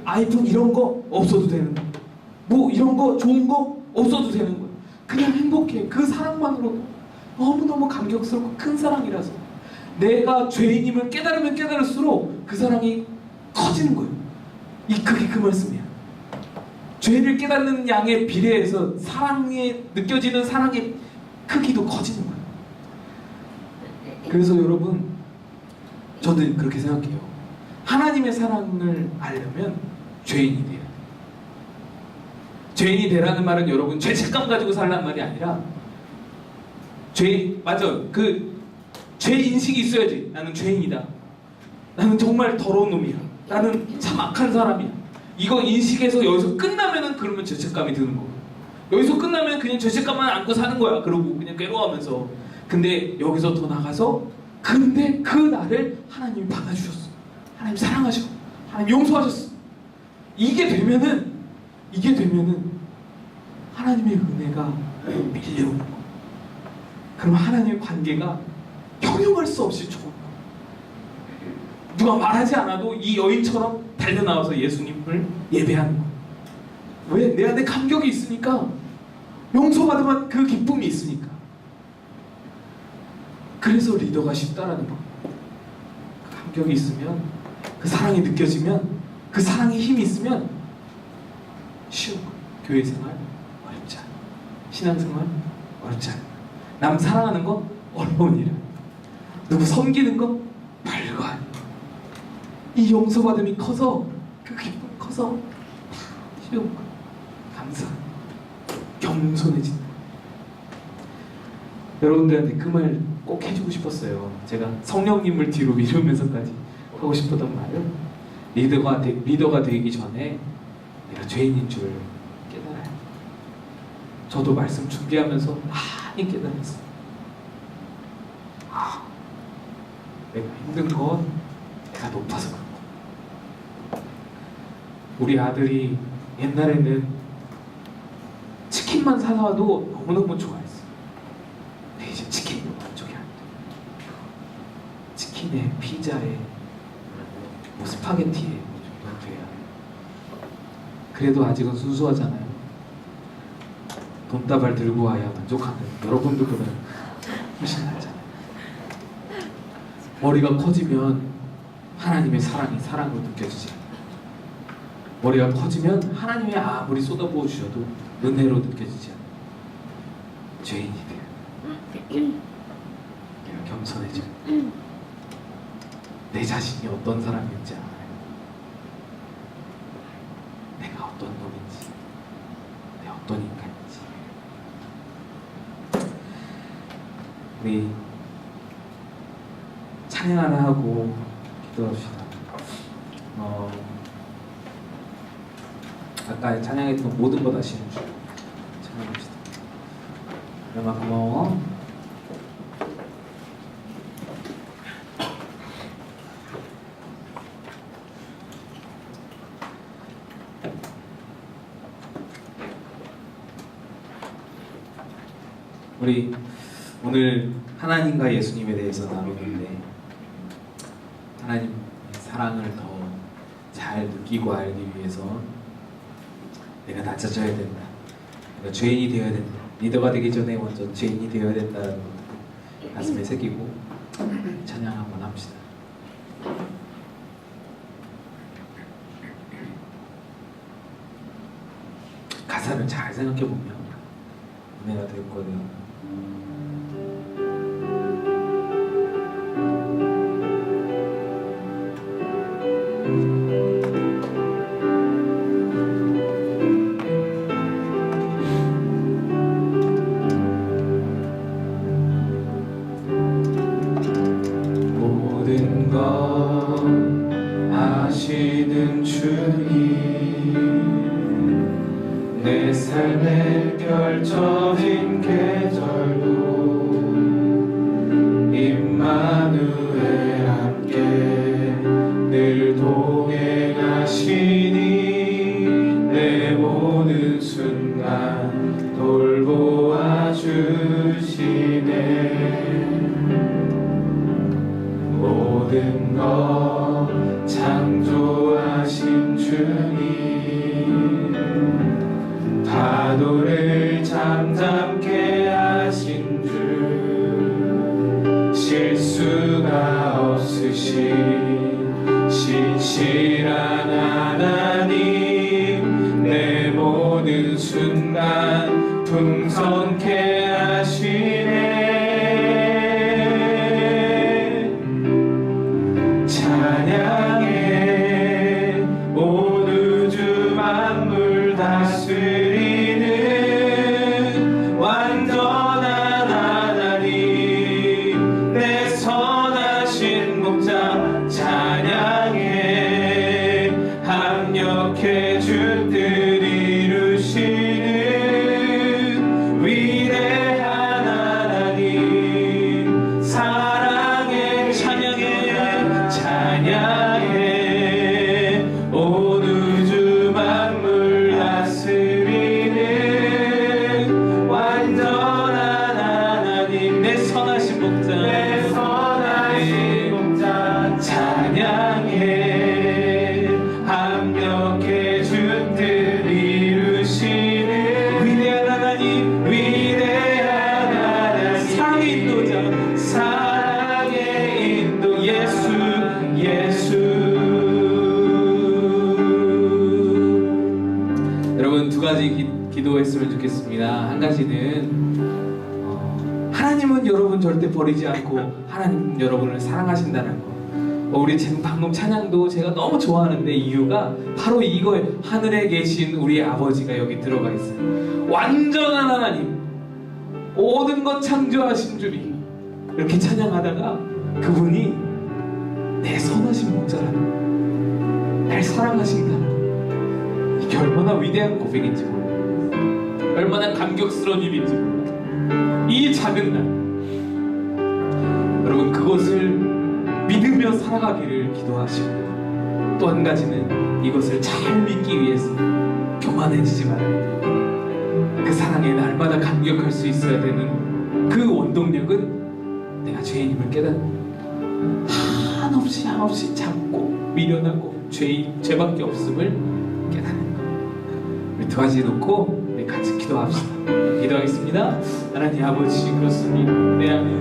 아이폰 이런 거 없어도 되는 거, 이런 거 좋은 거 없어도 되는 거, 그냥 행복해. 그 사랑만으로도 너무너무 감격스럽고 큰 사랑이라서 내가 죄인임을 깨달으면 깨달을수록 그 사랑이 커지는 거예요. 그게 그 말씀이야. 죄를 깨닫는 양에 비례해서 느껴지는 사랑의 크기도 커지는 거예요. 그래서 여러분, 저는 그렇게 생각해요. 하나님의 사랑을 알려면 죄인이 돼요. 죄인이 되라는 말은 여러분 죄책감 가지고 살란 말이 아니라, 죄 인식이 있어야지. 나는 죄인이다. 나는 정말 더러운 놈이야. 나는 참 악한 사람이야. 이거 인식해서 여기서 끝나면은 그러면 죄책감이 드는 거고, 여기서 끝나면 그냥 죄책감만 안고 사는 거야. 그러고 그냥 괴로워하면서. 근데 여기서 더 나가서, 근데 그 나를 하나님이 받아주셨어. 하나님 사랑하셔. 하나님 용서하셨어. 이게 되면은 하나님의 은혜가 밀려오는 거야. 그럼 하나님의 관계가 형용할 수 없이 좋은 거야. 누가 말하지 않아도 이 여인처럼 달려나와서 예수님을 예배하는 거야. 왜? 내 안에 감격이 있으니까. 용서받으면 그 기쁨이 있으니까. 그래서 리더가 쉽다라는 거야. 그 감격이 있으면, 그 사랑이 느껴지면, 그 사랑의 힘이 있으면 쉬운 거야. 교회 생활 어렵지 않아. 신앙생활 어렵지 않아. 남 사랑하는 거 어려운 일이야. 누구 섬기는 거 별거 아니야. 이 용서받음이 커서 그 기쁨이 커서 시험 감사 겸손해진다. 여러분들한테 그 말 꼭 해주고 싶었어요. 제가 성령님을 뒤로 미루면서까지 하고 싶었던 말은 리더가 되기 전에 내가 죄인인 줄 깨달아요. 저도 말씀 준비하면서 많이 깨달았어요. 내가 힘든 건 내가 높아서 그런 거. 우리 아들이 옛날에는 치킨만 사와도 너무너무 좋아했어. 근데 이제 치킨이 만족이 안 돼. 치킨에 피자에 뭐 스파게티에 뭐 정도 돼야 돼. 그래도 아직은 순수하잖아요. 돈다발 들고 와야 만족하는 여러분도 그러면 훨씬 낫잖아요. 머리가 커지면 하나님의 사랑으로 느껴지지 않아요. 머리가 커지면 하나님이 아무리 쏟아부어 주셔도 은혜로 느껴지지 않아요. 죄인이 돼요. 내가 겸손해져. 내 자신이 어떤 사람인지 알아요. 내가 어떤 놈인지, 내가 어떤 인간인지. 우리 찬양 하나 하고 기도합시다. 아까 찬양했던 모든 것 아시는 줄 찬양합시다. 영아 고마워. 우리 오늘 하나님과 예수님에 대해서 나누는데 하나님의 사랑을 더 잘 느끼고 알기 위해서 내가 낮아져야 된다. 내가 죄인이 되어야 된다. 리더가 되기 전에 먼저 죄인이 되어야 된다는 것을 가슴에 새기고 찬양 한번 합시다. 가사를 잘 생각해 보면 은혜가 될 거예요. 모든 것 아시는 주님, 내 삶에 펼쳐진 계절도 임마누엘 함께 늘 동행하시니 내 모든 순간 돌보아 주시네. 모든 것 창조하신 주님, 파도를 잠잠케 하신 주, 실수가 없으신 신실한 하나님, 내 모든 순간 풍성케 하시네. 찬양해 온 우주 만물 다스리는 완전한 하나님, 내 선하신 목자. 찬양해 합력해 주 뜻 이루시는 위대한 하나님, 사랑해. 찬양해 온 우주 만물 다스리는 완전한 하나님, 내 선하신 목자. 찬양해 합력해 주 뜻 이루시는 위대한 하나님, 사랑의 인도자, 사랑의 인도 예수. 여러분 두 가지 기도했으면 좋겠습니다. 한 가지는 하나님은 여러분 절대 버리지 않고 하나님 여러분을 사랑하신다는 거. 우리 지금 방금 찬양도 제가 너무 좋아하는데 이유가 바로 이거예요. 하늘에 계신 우리 아버지가 여기 들어가 있어요. 완전한 하나님, 모든 것 창조하신 주님, 이렇게 찬양하다가 그분이 내 선하신 목자라는, 날 사랑하신다는, 이게 얼마나 위대한 고백인지 몰라요. 얼마나 감격스러운 일인지 몰라요. 이 작은 날, 여러분 그것을 믿으며 살아가기를 기도하시고, 또 한 가지는 이것을 잘 믿기 위해서 교만해지지 말아야 돼요. 그 사랑에 날마다 감격할 수 있어야 되는 그 원동력은 내가 죄인임을 깨닫는, 한없이 작고 미련하고 죄밖에 없음을 깨닫는 것. 우리 두 가지 놓고 우리 같이 기도합시다. 기도하겠습니다. 하나님 아버지, 그렇습니다. 내 안에